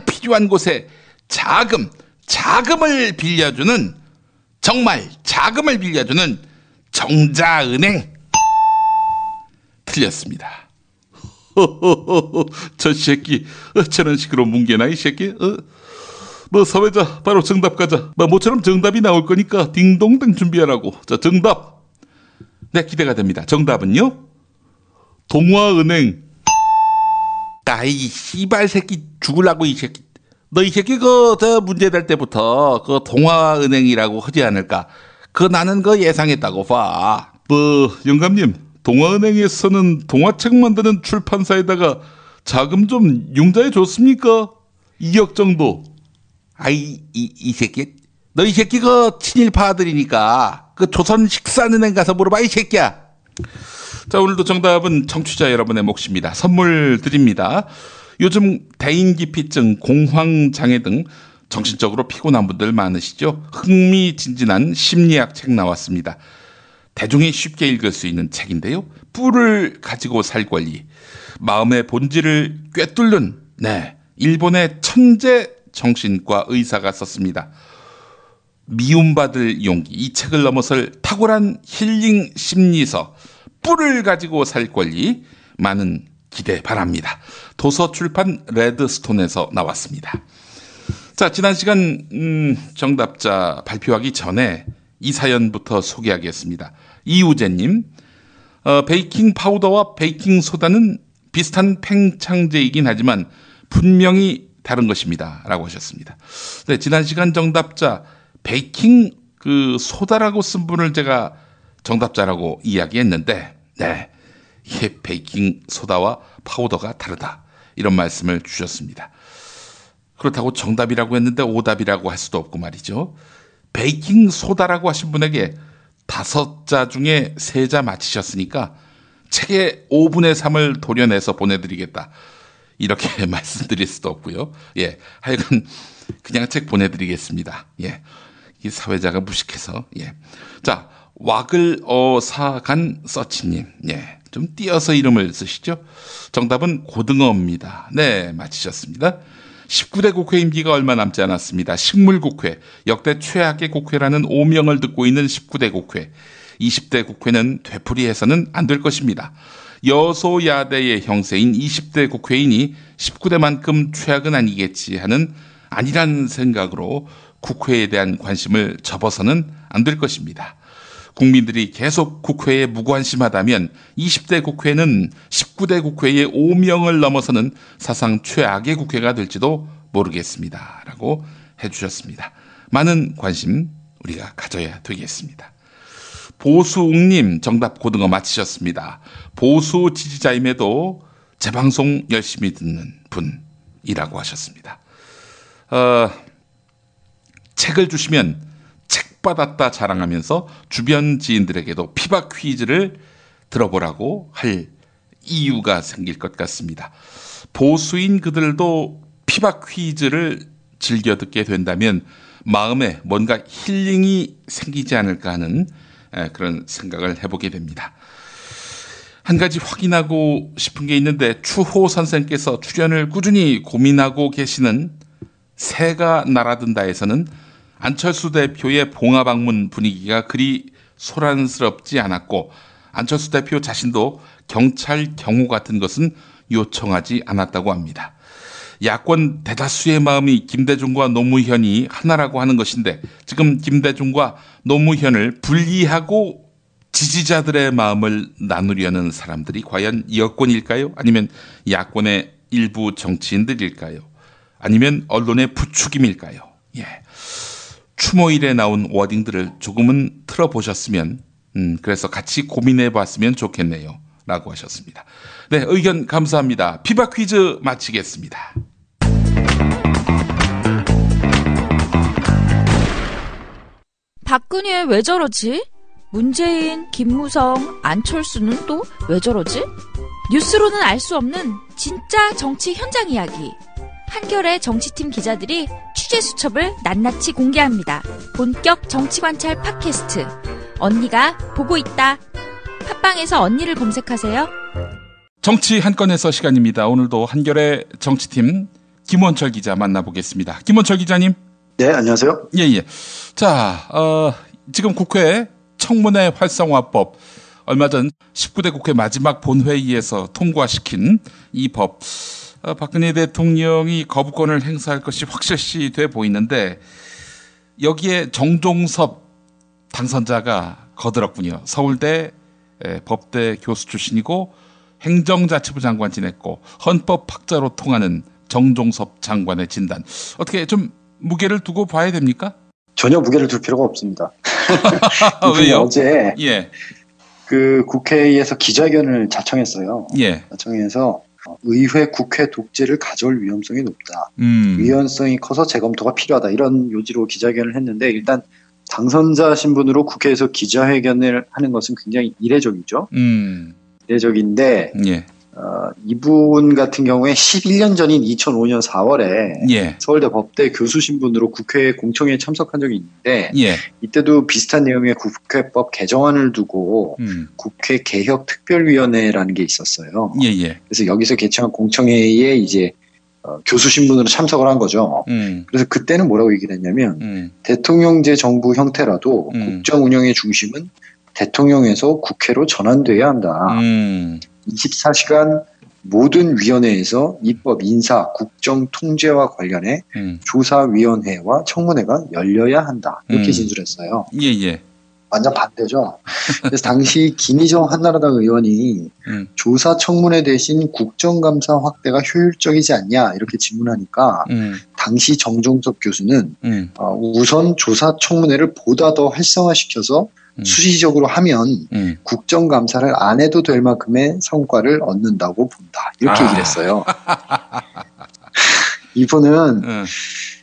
필요한 곳에 자금을 빌려주는 정자은행. 틀렸습니다. 저 새끼, 저런 식으로 뭉개나, 이 새끼. 사회자, 바로 정답 가자. 모처럼 정답이 나올 거니까 딩동댕 준비하라고. 자, 정답. 네, 기대가 됩니다. 정답은요? 동화은행. 이 씨발 새끼 죽으려고, 이 새끼. 너 이 새끼 문제 될 때부터 동화은행이라고 하지 않을까? 나는 예상했다고 봐. 영감님, 동화은행에서는 동화책 만드는 출판사에다가 자금 좀 융자해 줬습니까? 2억 정도. 이 새끼. 너 이 새끼 친일파 아들이니까 조선 식산은행 가서 물어봐, 이 새끼야. 자, 오늘도 정답은 청취자 여러분의 몫입니다. 선물 드립니다. 요즘 대인기피증, 공황장애 등 정신적으로 피곤한 분들 많으시죠? 흥미진진한 심리학 책 나왔습니다. 대중이 쉽게 읽을 수 있는 책인데요. 뿔을 가지고 살 권리, 마음의 본질을 꿰뚫는 일본의 천재 정신과 의사가 썼습니다. 미움받을 용기, 이 책을 넘어설 탁월한 힐링 심리서, 뿔을 가지고 살 권리, 많은 기대 바랍니다. 도서출판 레드스톤에서 나왔습니다. 자, 지난 시간 정답자 발표하기 전에 이 사연부터 소개하겠습니다. 이우재님, 베이킹 파우더와 베이킹 소다는 비슷한 팽창제이긴 하지만 분명히 다른 것입니다. 라고 하셨습니다. 네, 지난 시간 정답자 베이킹 소다라고 쓴 분을 제가 정답자라고 이야기했는데, 이게 베이킹 소다와 파우더가 다르다, 이런 말씀을 주셨습니다. 그렇다고 정답이라고 했는데 오답이라고 할 수도 없고 말이죠. 베이킹 소다라고 하신 분에게 5자 중에 3자 맞히셨으니까 책의 5분의 3을 도려내서 보내드리겠다, 이렇게 말씀드릴 수도 없고요. 예, 하여간 그냥 책 보내드리겠습니다. 예, 이 사회자가 무식해서. 예, 자, 왁을 어사간 서치님, 예, 좀 띄어서 이름을 쓰시죠. 정답은 고등어입니다. 네, 맞히셨습니다. 19대 국회 임기가 얼마 남지 않았습니다. 식물국회, 역대 최악의 국회라는 오명을 듣고 있는 19대 국회. 20대 국회는 되풀이해서는 안 될 것입니다. 여소야대의 형세인 20대 국회의원이 19대만큼 최악은 아니겠지 하는 안일한 생각으로 국회에 대한 관심을 접어서는 안 될 것입니다. 국민들이 계속 국회에 무관심하다면 20대 국회는 19대 국회의 오명을 넘어서는 사상 최악의 국회가 될지도 모르겠습니다. 라고 해주셨습니다. 많은 관심 우리가 가져야 되겠습니다. 보수웅님 정답 고등어 맞히셨습니다. 보수 지지자임에도 재방송 열심히 듣는 분이라고 하셨습니다. 책을 주시면 책 받았다 자랑하면서 주변 지인들에게도 피박 퀴즈를 들어보라고 할 이유가 생길 것 같습니다. 보수인 그들도 피박 퀴즈를 즐겨 듣게 된다면 마음에 뭔가 힐링이 생기지 않을까 하는 그런 생각을 해보게 됩니다. 한 가지 확인하고 싶은 게 있는데 추호 선생께서 출연을 꾸준히 고민하고 계시는 새가 날아든다에서는 안철수 대표의 봉화 방문 분위기가 그리 소란스럽지 않았고 안철수 대표 자신도 경찰 경호 같은 것은 요청하지 않았다고 합니다. 야권 대다수의 마음이 김대중과 노무현이 하나라고 하는 것인데 지금 김대중과 노무현을 분리하고 지지자들의 마음을 나누려는 사람들이 과연 여권일까요? 아니면 야권의 일부 정치인들일까요? 아니면 언론의 부추김일까요? 예. 추모일에 나온 워딩들을 조금은 틀어보셨으면 그래서 같이 고민해봤으면 좋겠네요. 라고 하셨습니다. 네, 의견 감사합니다. 피박 퀴즈 마치겠습니다. 박근혜 왜 저러지? 문재인, 김무성, 안철수는 또 왜 저러지? 뉴스로는 알 수 없는 진짜 정치 현장 이야기. 한겨레 정치팀 기자들이 취재 수첩을 낱낱이 공개합니다. 본격 정치관찰 팟캐스트. 언니가 보고 있다. 팟빵에서 언니를 검색하세요. 정치 한 건에서 시간입니다. 오늘도 한겨레 정치팀 김원철 기자 만나보겠습니다. 김원철 기자님. 네, 안녕하세요. 예. 자, 지금 국회 청문회 활성화법 얼마 전 19대 국회 마지막 본회의에서 통과시킨 이 법. 박근혜 대통령이 거부권을 행사할 것이 확실시 돼 보이는데 여기에 정종섭 당선자가 거들었군요. 서울대 법대 교수 출신이고 행정자치부 장관 지냈고 헌법학자로 통하는 정종섭 장관의 진단. 어떻게 좀 무게를 두고 봐야 됩니까? 전혀 무게를 둘 필요가 없습니다. 왜요? 어제 예. 그 국회에서 기자회견을 자청했어요. 예. 자청해서 의회 국회 독재를 가져올 위험성이 높다. 위헌성이 커서 재검토가 필요하다. 이런 요지로 기자회견을 했는데 일단 당선자 신분으로 국회에서 기자회견을 하는 것은 굉장히 이례적이죠. 이례적인데 예. 이분 같은 경우에 11년 전인 2005년 4월에 예. 서울대 법대 교수 신분으로 국회 공청회에 참석한 적이 있는데 예. 이때도 비슷한 내용의 국회법 개정안을 두고 국회 개혁 특별위원회라는 게 있었어요. 예. 그래서 여기서 개최한 공청회에 이제 교수 신분으로 참석을 한 거죠. 그래서 그때는 뭐라고 얘기를 했냐면 대통령제 정부 형태라도 국정 운영의 중심은 대통령에서 국회로 전환돼야 한다. 24시간 모든 위원회에서 입법, 인사, 국정 통제와 관련해 조사위원회와 청문회가 열려야 한다. 이렇게 진술했어요. 예. 완전 반대죠. 그래서 당시 김희정 한나라당 의원이 조사 청문회 대신 국정감사 확대가 효율적이지 않냐 이렇게 질문하니까 당시 정종섭 교수는 우선 조사 청문회를 보다 더 활성화시켜서 수시적으로 하면 국정감사를 안 해도 될 만큼의 성과를 얻는다고 본다. 이렇게 얘기를 했어요. 이분은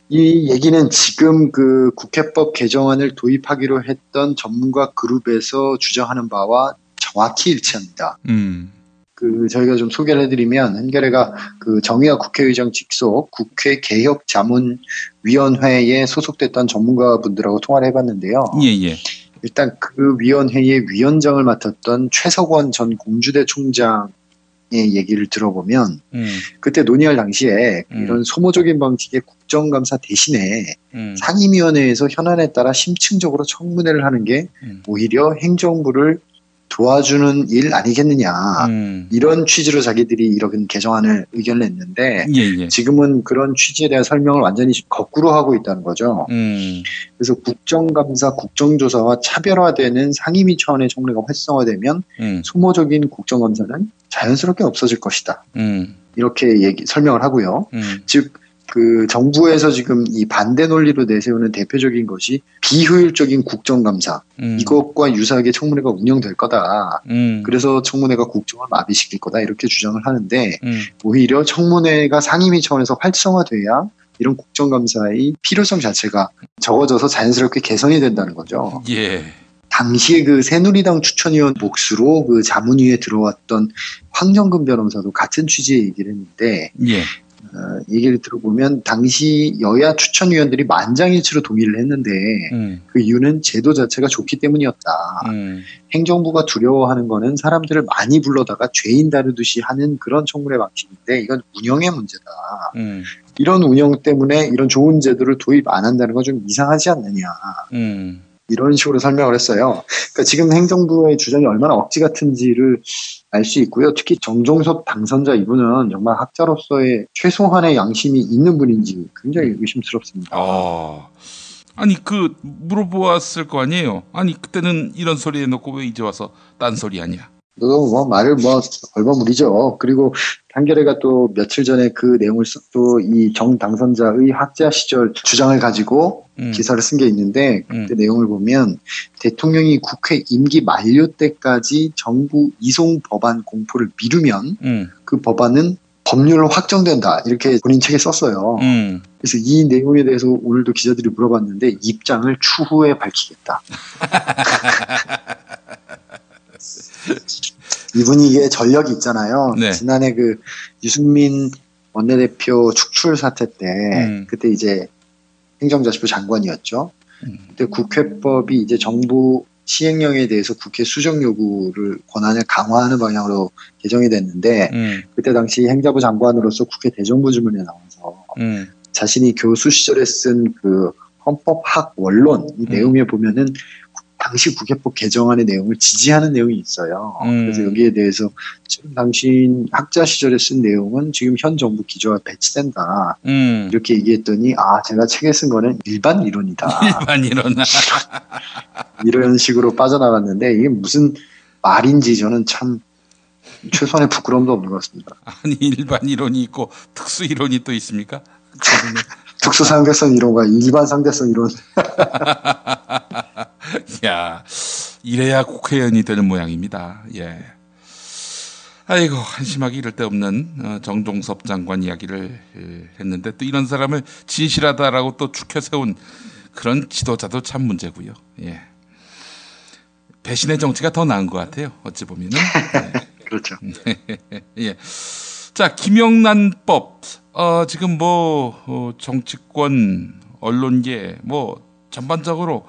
이 얘기는 지금 그 국회법 개정안을 도입하기로 했던 전문가 그룹에서 주장하는 바와 정확히 일치합니다. 그 저희가 좀 소개를 해드리면 한겨레가 그 정의화 국회의장 직속 국회 개혁 자문위원회에 소속됐던 전문가분들하고 통화를 해봤는데요. 예. 일단 그 위원회의 위원장을 맡았던 최석원 전 공주대 총장의 얘기를 들어보면 그때 논의할 당시에 이런 소모적인 방식의 국정감사 대신에 상임위원회에서 현안에 따라 심층적으로 청문회를 하는 게 오히려 행정부를 도와주는 일 아니겠느냐 이런 취지로 자기들이 이런 개정안을 의견을 냈는데 지금은 그런 취지에 대한 설명을 완전히 거꾸로 하고 있다는 거죠. 그래서 국정감사, 국정조사와 차별화되는 상임위 차원의 청문회가 활성화되면 소모적인 국정감사는 자연스럽게 없어질 것이다. 이렇게 설명을 하고요. 즉 그 정부에서 지금 이 반대 논리로 내세우는 대표적인 것이 비효율적인 국정감사 이것과 유사하게 청문회가 운영될 거다. 그래서 청문회가 국정을 마비시킬 거다 이렇게 주장을 하는데 오히려 청문회가 상임위 차원에서 활성화돼야 이런 국정감사의 필요성 자체가 적어져서 자연스럽게 개선이 된다는 거죠. 당시에 그 새누리당 추천위원 몫으로 그 자문위에 들어왔던 황정근 변호사도 같은 취지의 얘기를 했는데 얘기를 들어보면 당시 여야 추천위원들이 만장일치로 동의를 했는데 그 이유는 제도 자체가 좋기 때문이었다. 행정부가 두려워하는 거는 사람들을 많이 불러다가 죄인 다루듯이 하는 그런 청문회 방식인데 이건 운영의 문제다. 이런 운영 때문에 이런 좋은 제도를 도입 안 한다는 건 좀 이상하지 않느냐. 이런 식으로 설명을 했어요. 그러니까 지금 행정부의 주장이 얼마나 억지 같은지를 알 수 있고요. 특히 정종섭 당선자 이분은 정말 학자로서의 최소한의 양심이 있는 분인지 굉장히 의심스럽습니다. 아니 물어보았을 거 아니에요. 아니 그때는 이런 소리 해놓고 왜 이제 와서 딴 소리 하냐. 너 말을 얼버무리죠. 그리고 한겨레가 또 며칠 전에 그 내용을 또 이 정 당선자의 학자 시절 주장을 가지고 기사를 쓴 게 있는데 그때 내용을 보면 대통령이 국회 임기 만료 때까지 정부 이송 법안 공포를 미루면 그 법안은 법률로 확정된다 이렇게 본인 책에 썼어요. 그래서 이 내용에 대해서 오늘도 기자들이 물어봤는데 입장을 추후에 밝히겠다. 이분이 이게 전력이 있잖아요. 지난해 그 유승민 원내대표 축출 사태 때 그때 이제 행정자치부 장관이었죠. 그때 국회법이 이제 정부 시행령에 대해서 국회 수정 요구를 권한을 강화하는 방향으로 개정이 됐는데 그때 당시 행자부 장관으로서 국회 대정부질문에 나와서 자신이 교수 시절에 쓴 그 헌법학 원론 이 내용에 보면은 당시 국회법 개정안의 내용을 지지하는 내용이 있어요. 그래서 여기에 대해서 지금 당신 학자 시절에 쓴 내용은 지금 현 정부 기조와 배치된다. 이렇게 얘기했더니 제가 책에 쓴 거는 일반 이론이다. 일반 이론. 이런 식으로 빠져나갔는데 이게 무슨 말인지 저는 참 최소한의 부끄러움도 없는 것 같습니다. 아니 일반 이론이 있고 특수 이론이 또 있습니까? 특수 상대성 이론과 일반 상대성 이론. 야, 이래야 국회의원이 되는 모양입니다. 아이고, 한심하게 이럴 데 없는 정종섭 장관 이야기를 했는데 또 이런 사람을 진실하다라고 또 추켜 세운 그런 지도자도 참 문제고요. 배신의 정치가 더 나은 것 같아요. 어찌 보면은. 그렇죠. 자, 김영란법. 지금 정치권, 언론계, 전반적으로,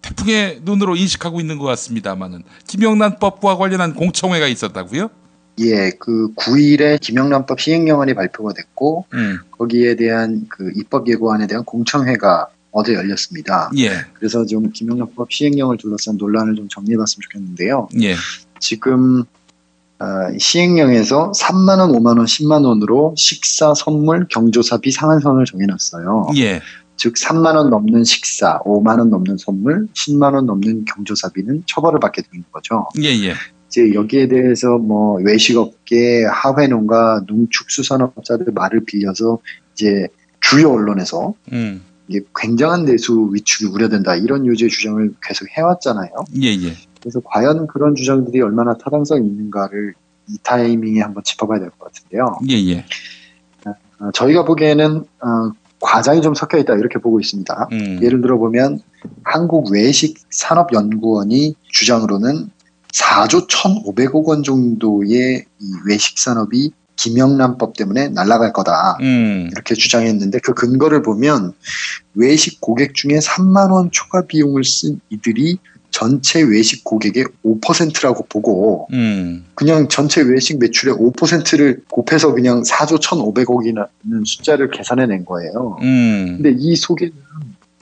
태풍의 눈으로 인식하고 있는 것 같습니다만은, 김영란법과 관련한 공청회가 있었다고요? 그 9일에 김영란법 시행령안이 발표가 됐고, 거기에 대한 그 입법 예고안에 대한 공청회가 어제 열렸습니다. 그래서 좀 김영란법 시행령을 둘러싼 논란을 좀 정리해봤으면 좋겠는데요. 지금, 시행령에서 3만원, 5만원, 10만원으로 식사, 선물, 경조사비 상한선을 정해놨어요. 즉 3만원 넘는 식사, 5만원 넘는 선물, 10만원 넘는 경조사비는 처벌을 받게 되는 거죠. 이제 여기에 대해서 외식업계, 하회농가, 농축수산업자들 말을 빌려서 이제 주요 언론에서 이게 굉장한 내수 위축이 우려된다 이런 요지의 주장을 계속 해왔잖아요. 그래서 과연 그런 주장들이 얼마나 타당성이 있는가를 이 타이밍에 한번 짚어봐야 될 것 같은데요. 저희가 보기에는 과장이 좀 섞여 있다 이렇게 보고 있습니다. 예를 들어 보면 한국외식산업연구원이 주장으로는 4조 1,500억 원 정도의 이 외식산업이 김영란법 때문에 날아갈 거다 이렇게 주장했는데 그 근거를 보면 외식 고객 중에 3만 원 초과 비용을 쓴 이들이 전체 외식 고객의 5%라고 보고 그냥 전체 외식 매출의 5%를 곱해서 그냥 4조 1,500억이라는 숫자를 계산해낸 거예요. 근데 이 속에는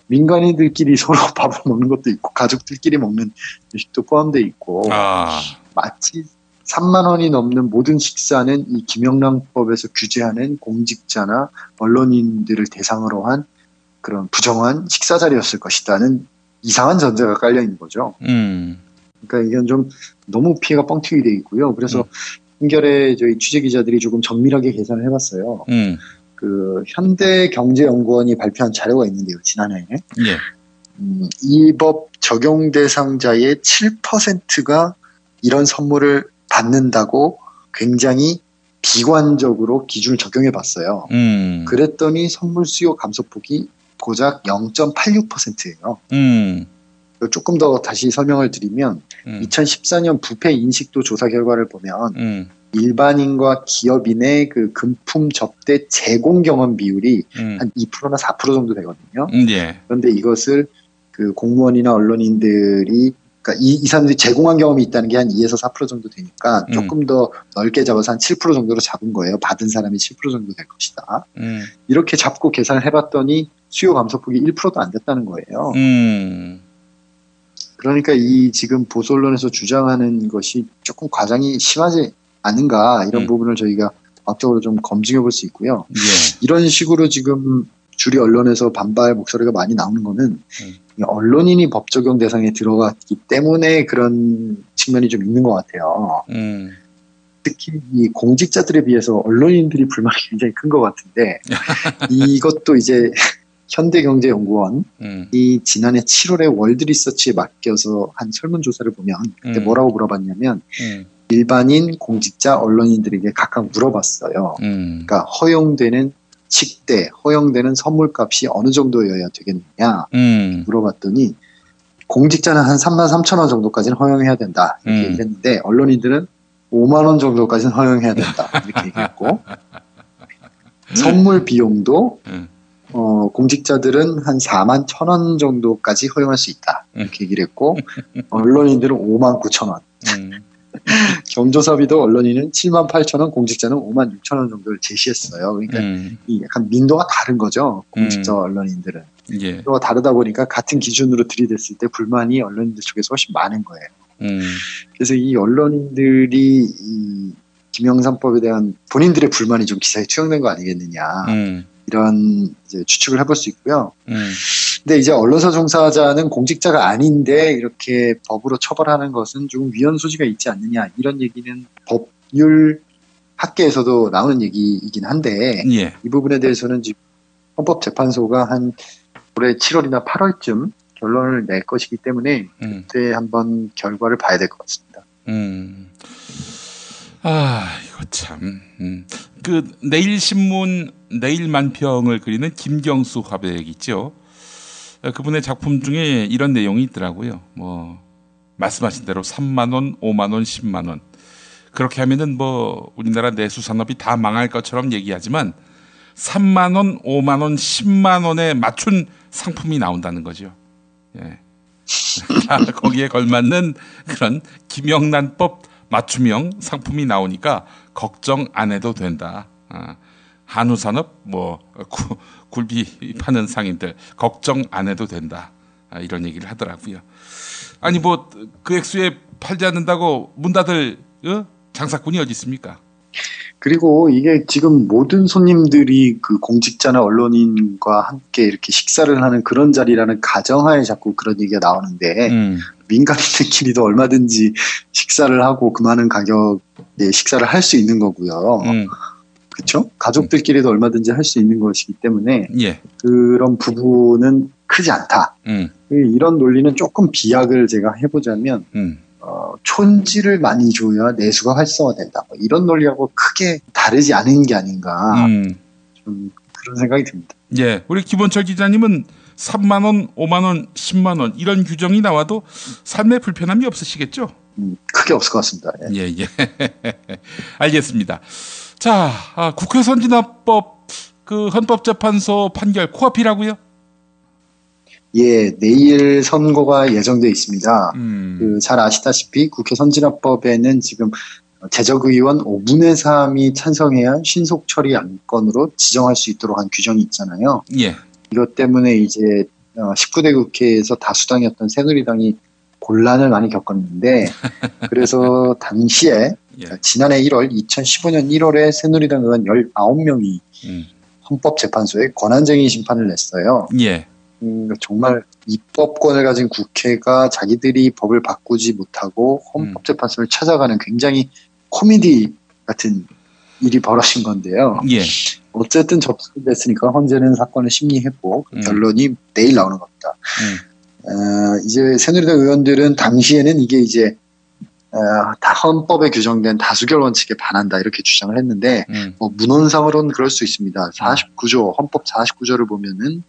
민간인들끼리 서로 밥을 먹는 것도 있고 가족들끼리 먹는 음식도 포함되어 있고 마치 3만 원이 넘는 모든 식사는 이 김영란법에서 규제하는 공직자나 언론인들을 대상으로 한 그런 부정한 식사 자리였을 것이다는 이상한 전제가 깔려 있는 거죠. 그러니까 이건 좀 너무 피해가 뻥튀기 돼 있고요. 그래서 한겨레 저희 취재 기자들이 조금 정밀하게 계산을 해봤어요. 그 현대경제연구원이 발표한 자료가 있는데요, 지난해에. 이 법 적용 대상자의 7%가 이런 선물을 받는다고 굉장히 비관적으로 기준을 적용해 봤어요. 그랬더니 선물 수요 감소폭이 고작 0.86%예요. 조금 더 다시 설명을 드리면 2014년 부패 인식도 조사 결과를 보면 일반인과 기업인의 그 금품 접대 제공 경험 비율이 한 2%나 4% 정도 되거든요. 그런데 이것을 그 공무원이나 언론인들이 그러니까 이 사람들이 제공한 경험이 있다는 게 한 2에서 4% 정도 되니까 조금 더 넓게 잡아서 한 7% 정도로 잡은 거예요. 받은 사람이 7% 정도 될 것이다. 이렇게 잡고 계산을 해봤더니 수요 감소폭이 1%도 안 됐다는 거예요. 그러니까 이 지금 보수 언론에서 주장하는 것이 조금 과장이 심하지 않은가 이런 부분을 저희가 과학적으로 좀 검증해 볼 수 있고요. 이런 식으로 지금 주리 언론에서 반발 목소리가 많이 나오는 거는 언론인이 법 적용 대상에 들어갔기 때문에 그런 측면이 좀 있는 것 같아요. 특히 이 공직자들에 비해서 언론인들이 불만이 굉장히 큰 것 같은데 이것도 이제 현대경제연구원이 지난해 7월에 월드리서치에 맡겨서 한 설문조사를 보면 그때 뭐라고 물어봤냐면 일반인, 공직자, 언론인들에게 각각 물어봤어요. 그러니까 허용되는 식대, 허용되는 선물값이 어느 정도여야 되겠느냐 물어봤더니 공직자는 한 3만 3천 원 정도까지는 허용해야 된다 이렇게 얘기했는데 언론인들은 5만 원 정도까지는 허용해야 된다 이렇게 얘기했고 선물 비용도 공직자들은 한 4만 1천 원 정도까지 허용할 수 있다 이렇게 얘기를 했고 언론인들은 5만 9천 원 경조사비도 언론인은 7만 8천 원, 공직자는 5만 6천 원 정도를 제시했어요. 그러니까 이 약간 민도가 다른 거죠. 공직자 언론인들은. 민도가 다르다 보니까 같은 기준으로 들이댔을 때 불만이 언론인들 쪽에서 훨씬 많은 거예요. 그래서 이 언론인들이 이 김영란법에 대한 본인들의 불만이 좀 기사에 투영된 거 아니겠느냐. 이런 이제 추측을 해볼 수 있고요. 근데 이제 언론사 종사자는 공직자가 아닌데 이렇게 법으로 처벌하는 것은 조금 위헌 소지가 있지 않느냐 이런 얘기는 법률 학계에서도 나오는 얘기이긴 한데 이 부분에 대해서는 지금 헌법재판소가 한 올해 7월이나 8월쯤 결론을 낼 것이기 때문에 그때 한번 결과를 봐야 될 것 같습니다. 이거 참. 그 내일신문 내일만평을 그리는 김경수 화백 있죠. 그분의 작품 중에 이런 내용이 있더라고요. 뭐 말씀하신 대로 3만 원, 5만 원, 10만 원. 그렇게 하면은 뭐 우리나라 내수 산업이 다 망할 것처럼 얘기하지만 3만 원, 5만 원, 10만 원에 맞춘 상품이 나온다는 거죠. 거기에 걸맞는 그런 김영란법 맞춤형 상품이 나오니까 걱정 안 해도 된다. 한우산업 뭐 굴비 파는 상인들 걱정 안 해도 된다. 이런 얘기를 하더라고요. 아니 뭐 그 액수에 팔지 않는다고 문 닫을 장사꾼이 어디 있습니까? 그리고 이게 지금 모든 손님들이 그 공직자나 언론인과 함께 이렇게 식사를 하는 그런 자리라는 가정하에 자꾸 그런 얘기가 나오는데 민간인들끼리도 얼마든지 식사를 하고 그 많은 가격에 식사를 할 수 있는 거고요. 그렇죠? 가족들끼리도 얼마든지 할 수 있는 것이기 때문에 그런 부분은 크지 않다. 이런 논리는 조금 비약을 제가 해보자면 촌지를 많이 줘야 내수가 활성화된다. 뭐 이런 논리하고 크게 다르지 않은 게 아닌가. 좀 그런 생각이 듭니다. 예, 우리 김원철 기자님은 3만 원, 5만 원, 10만 원 이런 규정이 나와도 삶에 불편함이 없으시겠죠? 크게 없을 것 같습니다. 예. 알겠습니다. 자, 국회 선진화법 그 헌법재판소 판결 코앞이라고요? 예, 내일 선고가 예정돼 있습니다. 잘 아시다시피 국회 선진화법에는 지금 재적의원 5분의 3이 찬성해야 신속 처리 안건으로 지정할 수 있도록 한 규정이 있잖아요. 이것 때문에 이제 19대 국회에서 다수당이었던 새누리당이 곤란을 많이 겪었는데 그래서 당시에 지난해 1월 2015년 1월에 새누리당 의원 19명이 헌법재판소에 권한쟁의 심판을 냈어요. 예. 정말 입법권을 가진 국회가 자기들이 법을 바꾸지 못하고 헌법재판소를 찾아가는 굉장히 코미디 같은 일이 벌어진 건데요. 예. 어쨌든 접수됐으니까 헌재는 사건을 심리했고 그 결론이 내일 나오는 겁니다. 이제 새누리당 의원들은 당시에는 이게 이제 다 헌법에 규정된 다수결 원칙에 반한다 이렇게 주장을 했는데 뭐 문헌상으로는 그럴 수 있습니다. 49조 헌법 49조를 보면은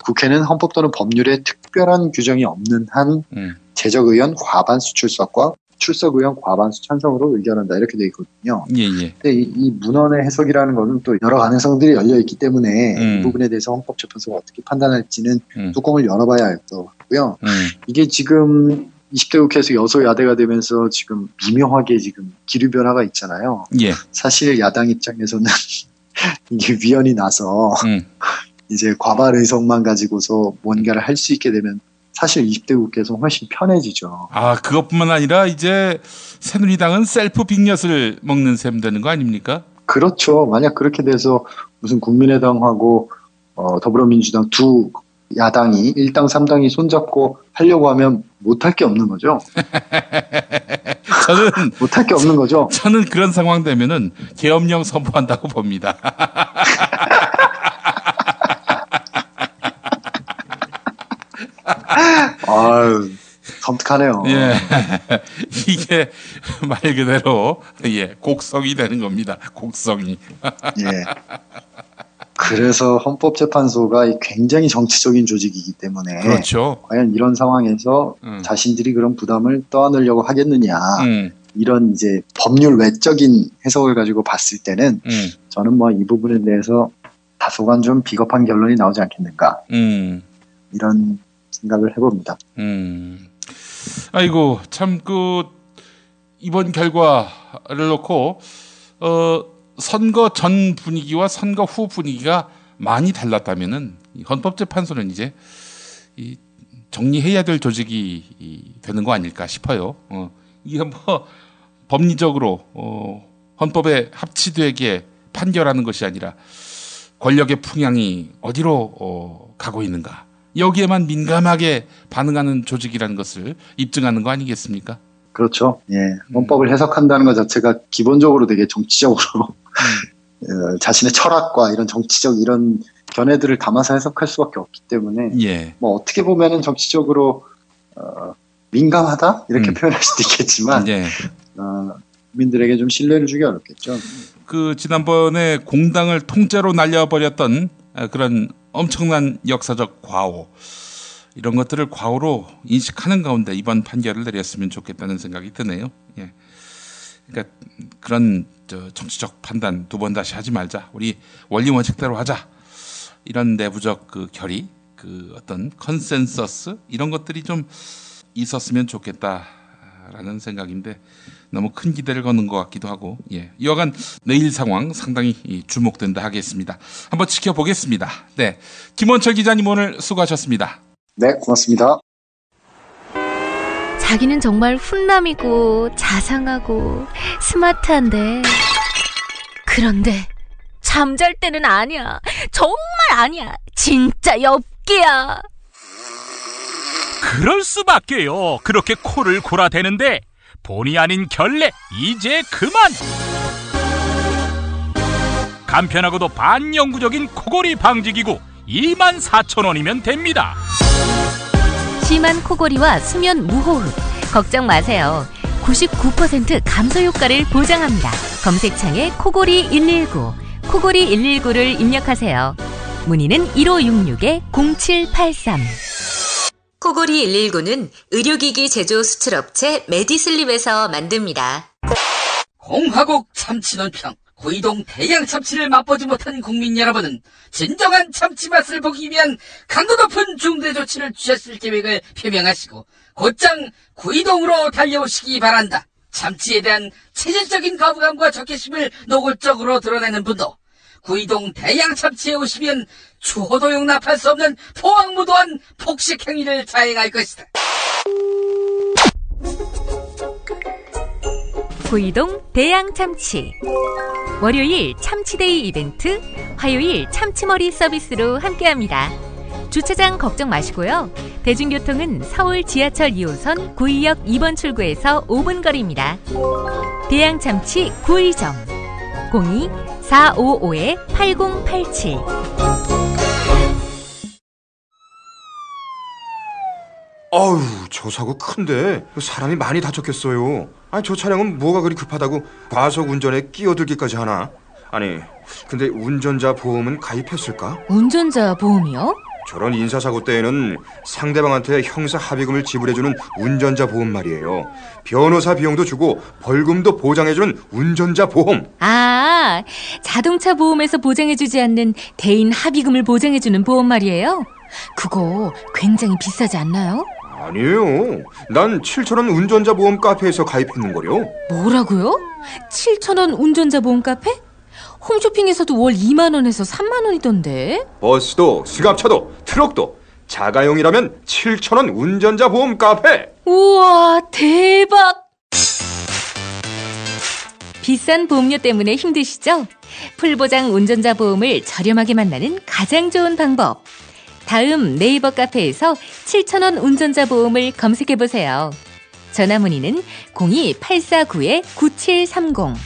국회는 헌법 또는 법률에 특별한 규정이 없는 한 제적 의원 과반수 출석과 출석 의원 과반수 찬성으로 의결한다 이렇게 되어 있거든요. 예. 근데 이 문헌의 해석이라는 것은 또 여러 가능성들이 열려 있기 때문에 이 부분에 대해서 헌법재판소가 어떻게 판단할지는 뚜껑을 열어봐야 할 거고요. 이게 지금 20대 국회에서 여소야대가 되면서 지금 미묘하게 지금 기류 변화가 있잖아요. 예. 사실 야당 입장에서는 이게 위헌이 나서 이제 과반 의석만 가지고서 뭔가를 할 수 있게 되면 사실 20대 국회에서 훨씬 편해지죠. 아, 그것뿐만 아니라 이제 새누리당은 셀프 빅엿을 먹는 셈 되는 거 아닙니까? 그렇죠. 만약 그렇게 돼서 무슨 국민의당하고 더불어민주당 두 야당이 1당 3당이 손잡고 하려고 하면 못할 게 없는 거죠. 저는 못할 게 없는 거죠. 저는 그런 상황 되면은 계엄령 선포한다고 봅니다. 아유, 섬뜩하네요. 예. 이게 말 그대로, 곡성이 되는 겁니다. 곡성이. 예. 그래서 헌법재판소가 굉장히 정치적인 조직이기 때문에. 그렇죠. 과연 이런 상황에서 자신들이 그런 부담을 떠안으려고 하겠느냐. 이런 이제 법률 외적인 해석을 가지고 봤을 때는 저는 뭐 이 부분에 대해서 다소간 좀 비겁한 결론이 나오지 않겠는가. 이런 생각을 해봅니다. 아이고, 참, 이번 결과를 놓고, 선거 전 분위기와 선거 후 분위기가 많이 달랐다면은, 헌법재판소는 이제, 정리해야 될 조직이 되는 거 아닐까 싶어요. 이게 뭐, 법리적으로, 헌법에 합치되게 판결하는 것이 아니라, 권력의 풍향이 어디로 가고 있는가. 여기에만 민감하게 반응하는 조직이라는 것을 입증하는 거 아니겠습니까? 그렇죠. 예. 헌법을 해석한다는 것 자체가 기본적으로 되게 정치적으로 자신의 철학과 이런 정치적 이런 견해들을 담아서 해석할 수밖에 없기 때문에 뭐 어떻게 보면은 정치적으로 민감하다 이렇게 표현할 수도 있겠지만 국민들에게 좀 신뢰를 주기 어렵겠죠. 지난번에 공당을 통째로 날려버렸던 그런 엄청난 역사적 과오, 이런 것들을 과오로 인식하는 가운데 이번 판결을 내렸으면 좋겠다는 생각이 드네요. 예. 그러니까 그런 정치적 판단 두 번 다시 하지 말자. 우리 원리 원칙대로 하자. 이런 내부적 결의, 어떤 컨센서스 이런 것들이 좀 있었으면 좋겠다라는 생각인데 너무 큰 기대를 거는 것 같기도 하고, 여하간 내일 상황 상당히 주목된다 하겠습니다. 한번 지켜보겠습니다. 네, 김원철 기자님 오늘 수고하셨습니다. 네, 고맙습니다. 자기는 정말 훈남이고 자상하고 스마트한데, 그런데 잠잘 때는 아니야. 정말 아니야. 진짜 엽기야. 그럴 수밖에요. 그렇게 코를 골아대는데 본의 아닌 결례, 이제 그만! 간편하고도 반영구적인 코골이 방지기구 24,000원이면 됩니다. 심한 코골이와 수면 무호흡 걱정 마세요. 99% 감소 효과를 보장합니다. 검색창에 코골이 119, 코골이 119를 입력하세요. 문의는 1566-0783. 코골이 119는 의료기기 제조 수출업체 메디슬립에서 만듭니다. 공화국 참치논평, 구이동 대양 참치를 맛보지 못한 국민 여러분은 진정한 참치 맛을 보기 위한 강도 높은 중대 조치를 취했을 계획을 표명하시고 곧장 구이동으로 달려오시기 바란다. 참치에 대한 체질적인 거부감과 적개심을 노골적으로 드러내는 분도, 구이동 대양참치에 오시면 추호도 용납할 수 없는 포항무도한 폭식 행위를 자행할 것이다. 구이동 대양참치. 월요일 참치데이 이벤트, 화요일 참치머리 서비스로 함께합니다. 주차장 걱정 마시고요. 대중교통은 서울 지하철 2호선 구의역 2번 출구에서 5분 거리입니다. 대양참치 구의점 02-455-8087. 아유, 저 사고 큰데 사람이 많이 다쳤겠어요. 아니, 저 차량은 뭐가 그리 급하다고 과속 운전에 끼어들기까지 하나? 아니, 근데 운전자 보험은 가입했을까? 운전자 보험이요? 저런 인사사고 때에는 상대방한테 형사 합의금을 지불해주는 운전자 보험 말이에요. 변호사 비용도 주고 벌금도 보장해주는 운전자 보험. 아, 자동차 보험에서 보장해주지 않는 대인 합의금을 보장해주는 보험 말이에요? 그거 굉장히 비싸지 않나요? 아니에요. 난 7,000원 운전자 보험 카페에서 가입했는걸요. 뭐라고요? 7,000원 운전자 보험 카페? 홈쇼핑에서도 월 2만 원에서 3만 원이던데. 버스도 승합차도 트럭도 자가용이라면 7,000원 운전자 보험 카페. 우와, 대박. 비싼 보험료 때문에 힘드시죠? 풀보장 운전자 보험을 저렴하게 만나는 가장 좋은 방법. 다음 네이버 카페에서 7,000원 운전자 보험을 검색해보세요. 전화문의는 02-849-9730.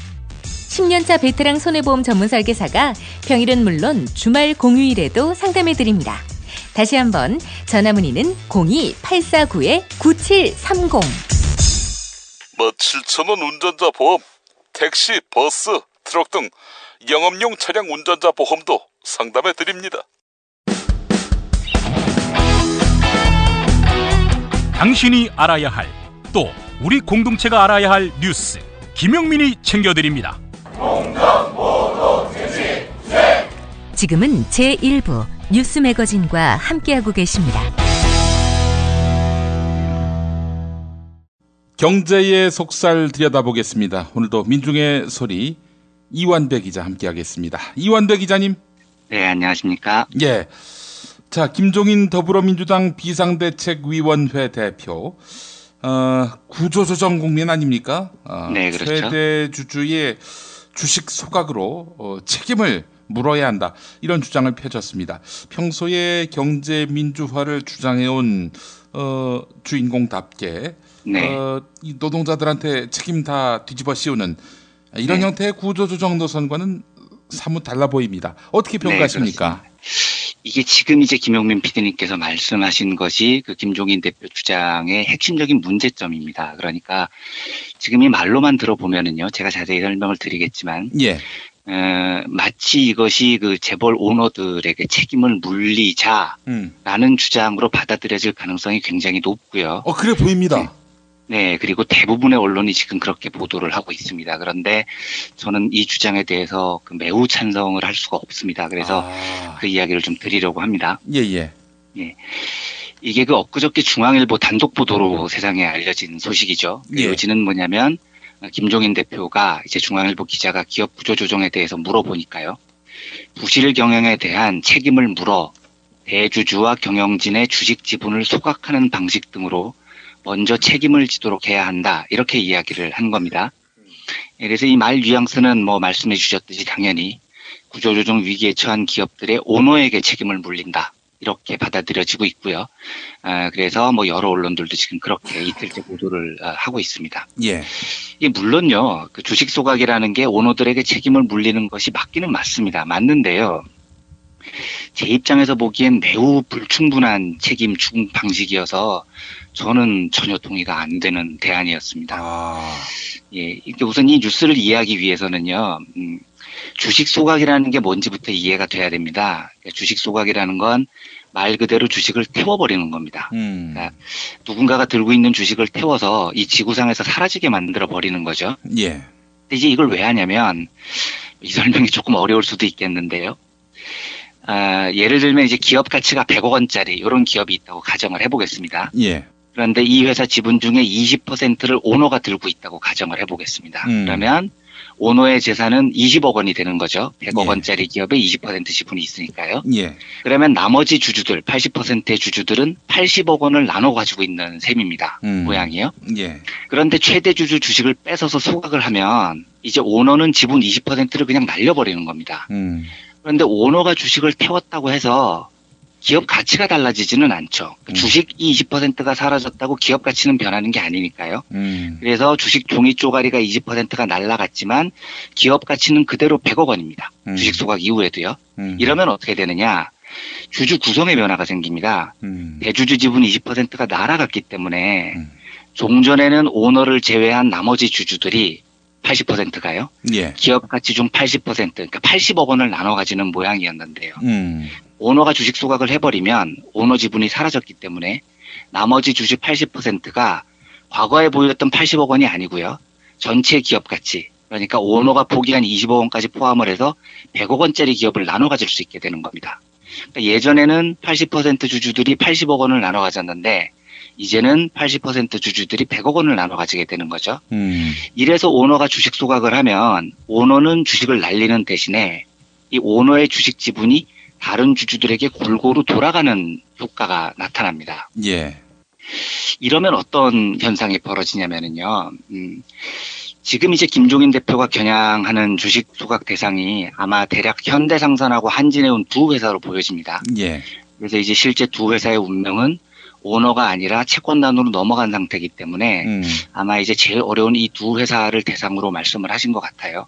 10년차 베테랑 손해보험 전문 설계사가 평일은 물론 주말 공휴일에도 상담해드립니다. 다시 한번 전화문의는 02-849-9730. 7,000원 운전자 보험, 택시, 버스, 트럭 등 영업용 차량 운전자 보험도 상담해드립니다. 당신이 알아야 할, 또 우리 공동체가 알아야 할 뉴스, 김용민이 챙겨드립니다. 지금은 제1부 뉴스 매거진과 함께하고 계십니다. 경제의 속살 들여다보겠습니다. 오늘도 민중의 소리 이완배 기자 함께하겠습니다. 이완배 기자님. 네, 안녕하십니까. 예. 자, 김종인 더불어민주당 비상대책위원회 대표. 구조조정 국면 아닙니까? 네, 그렇죠. 최대 주주의 주식 소각으로 책임을 물어야 한다. 이런 주장을 펼쳤습니다. 평소에 경제 민주화를 주장해온 주인공답게 네. 이 노동자들한테 책임 다 뒤집어 씌우는 이런 네. 형태의 구조조정 노선과는 사뭇 달라 보입니다. 어떻게 평가하십니까? 네, 이게 지금 이제 김용민 PD님께서 말씀하신 것이 그 김종인 대표 주장의 핵심적인 문제점입니다. 그러니까 지금 이 말로만 들어보면은요, 제가 자세히 설명을 드리겠지만, 예. 마치 이것이 그 재벌 오너들에게 책임을 물리자라는 주장으로 받아들여질 가능성이 굉장히 높고요. 그래 보입니다. 네, 그리고 대부분의 언론이 지금 그렇게 보도를 하고 있습니다. 그런데 저는 이 주장에 대해서 매우 찬성을 할 수가 없습니다. 그래서 그 이야기를 좀 드리려고 합니다. 예. 이게 그 엊그저께 중앙일보 단독 보도로 세상에 알려진 소식이죠. 예. 요지는 뭐냐면 김종인 대표가 이제 중앙일보 기자가 기업 구조조정에 대해서 물어보니까요. 부실 경영에 대한 책임을 물어 대주주와 경영진의 주식 지분을 소각하는 방식 등으로 먼저 책임을 지도록 해야 한다. 이렇게 이야기를 한 겁니다. 그래서 이 말 뉘앙스는 뭐 말씀해 주셨듯이 당연히 구조조정 위기에 처한 기업들의 오너에게 책임을 물린다. 이렇게 받아들여지고 있고요. 그래서 뭐 여러 언론들도 지금 그렇게 이틀째 보도를 하고 있습니다. 예. 이게 물론요, 그 주식 소각이라는 게 오너들에게 책임을 물리는 것이 맞기는 맞습니다. 맞는데요. 제 입장에서 보기엔 매우 불충분한 책임 추궁 방식이어서 저는 전혀 동의가 안 되는 대안이었습니다. 예, 우선 이 뉴스를 이해하기 위해서는요, 주식 소각이라는 게 뭔지부터 이해가 돼야 됩니다. 주식 소각이라는 건 말 그대로 주식을 태워버리는 겁니다. 그러니까 누군가가 들고 있는 주식을 태워서 이 지구상에서 사라지게 만들어 버리는 거죠. 예. 근데 이제 이걸 왜 하냐면, 이 설명이 조금 어려울 수도 있겠는데요. 예를 들면 이제 기업 가치가 100억 원짜리 이런 기업이 있다고 가정을 해보겠습니다. 예. 그런데 이 회사 지분 중에 20%를 오너가 들고 있다고 가정을 해보겠습니다. 그러면 오너의 재산은 20억 원이 되는 거죠. 100억 원짜리 기업에 20% 지분이 있으니까요. 예. 그러면 나머지 주주들, 80%의 주주들은 80억 원을 나눠 가지고 있는 셈입니다. 모양이요. 예. 그런데 최대 주주 주식을 뺏어서 소각을 하면 이제 오너는 지분 20%를 그냥 날려버리는 겁니다. 그런데 오너가 주식을 태웠다고 해서 기업 가치가 달라지지는 않죠. 주식 20%가 사라졌다고 기업 가치는 변하는 게 아니니까요. 그래서 주식 종이 쪼가리가 20%가 날라갔지만 기업 가치는 그대로 100억 원입니다. 주식 소각 이후에도요. 이러면 어떻게 되느냐. 주주 구성의 변화가 생깁니다. 대주주 지분 20%가 날아갔기 때문에 종전에는 오너를 제외한 나머지 주주들이 80%가요. 예. 기업 가치 중 80%, 그러니까 80억 원을 나눠 가지는 모양이었는데요. 오너가 주식 소각을 해버리면 오너 지분이 사라졌기 때문에 나머지 주식 80%가 과거에 보였던 80억 원이 아니고요. 전체 기업 가치, 그러니까 오너가 포기한 20억 원까지 포함을 해서 100억 원짜리 기업을 나눠 가질 수 있게 되는 겁니다. 그러니까 예전에는 80% 주주들이 80억 원을 나눠 가졌는데 이제는 80% 주주들이 100억 원을 나눠 가지게 되는 거죠. 이래서 오너가 주식 소각을 하면 오너는 주식을 날리는 대신에 이 오너의 주식 지분이 다른 주주들에게 골고루 돌아가는 효과가 나타납니다. 예. 이러면 어떤 현상이 벌어지냐면요. 지금 이제 김종인 대표가 겨냥하는 주식 소각 대상이 아마 대략 현대상선하고 한진해운 두 회사로 보여집니다. 예. 그래서 이제 실제 두 회사의 운명은 오너가 아니라 채권단으로 넘어간 상태이기 때문에 아마 이제 제일 어려운 이 두 회사를 대상으로 말씀을 하신 것 같아요.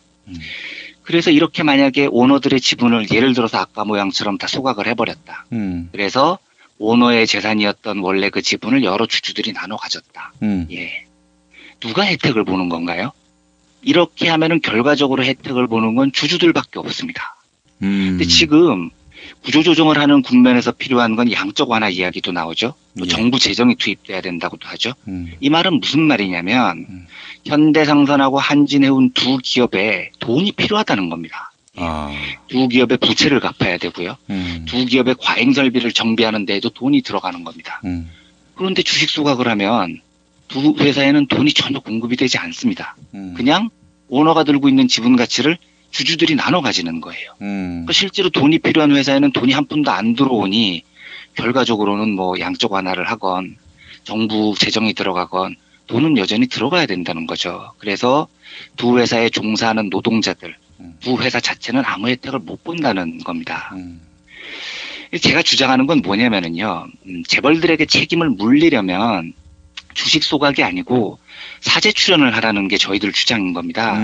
그래서 이렇게 만약에 오너들의 지분을 예를 들어서 아까 모양처럼 다 소각을 해버렸다. 그래서 오너의 재산이었던 원래 그 지분을 여러 주주들이 나눠 가졌다. 예. 누가 혜택을 보는 건가요? 이렇게 하면은 결과적으로 혜택을 보는 건 주주들밖에 없습니다. 근데 지금 구조조정을 하는 국면에서 필요한 건 양적 완화 이야기도 나오죠. 또 정부 재정이 투입돼야 된다고도 하죠. 이 말은 무슨 말이냐면 현대상선하고 한진해운 두 기업에 돈이 필요하다는 겁니다. 두 기업의 부채를 갚아야 되고요. 두 기업의 과잉설비를 정비하는 데에도 돈이 들어가는 겁니다. 그런데 주식 소각을 하면 두 회사에는 돈이 전혀 공급이 되지 않습니다. 그냥 오너가 들고 있는 지분 가치를 주주들이 나눠 가지는 거예요. 그러니까 실제로 돈이 필요한 회사에는 돈이 한 푼도 안 들어오니 결과적으로는 뭐 양적 완화를 하건 정부 재정이 들어가건 돈은 여전히 들어가야 된다는 거죠. 그래서 두 회사에 종사하는 노동자들, 두 회사 자체는 아무 혜택을 못 본다는 겁니다. 제가 주장하는 건 뭐냐면은요, 재벌들에게 책임을 물리려면 주식 소각이 아니고 사제 출연을 하라는 게 저희들 주장인 겁니다.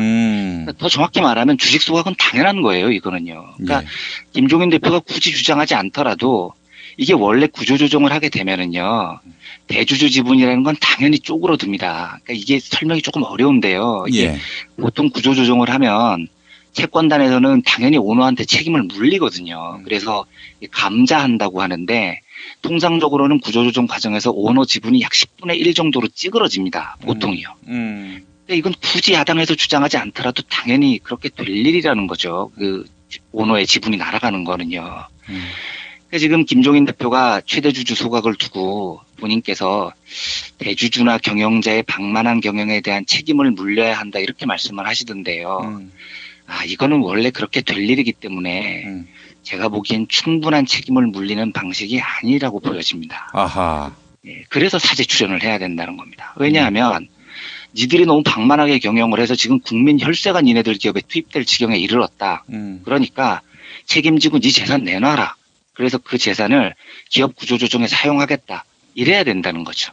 더 정확히 말하면 주식 소각은 당연한 거예요, 이거는요. 그러니까 김종인 대표가 굳이 주장하지 않더라도 이게 원래 구조조정을 하게 되면은요, 대주주 지분이라는 건 당연히 쪼그러듭니다. 그러니까 이게 설명이 조금 어려운데요. 이게 보통 구조조정을 하면 채권단에서는 당연히 오너한테 책임을 물리거든요. 그래서 감자한다고 하는데 통상적으로는 구조조정 과정에서 오너 지분이 약 10분의 1 정도로 찌그러집니다. 보통이요. 근데 이건 굳이 야당에서 주장하지 않더라도 당연히 그렇게 될 일이라는 거죠. 그 오너의 지분이 날아가는 거는요. 그러니까 지금 김종인 대표가 최대주주 소각을 두고 본인께서 대주주나 경영자의 방만한 경영에 대한 책임을 물려야 한다 이렇게 말씀을 하시던데요. 이거는 원래 그렇게 될 일이기 때문에 제가 보기엔 충분한 책임을 물리는 방식이 아니라고 보여집니다. 아하. 그래서 사제 출연을 해야 된다는 겁니다. 왜냐하면 니들이 너무 방만하게 경영을 해서 지금 국민 혈세가 니네들 기업에 투입될 지경에 이르렀다. 그러니까 책임지고 니 재산 내놔라. 그래서 그 재산을 기업 구조조정에 사용하겠다. 이래야 된다는 거죠.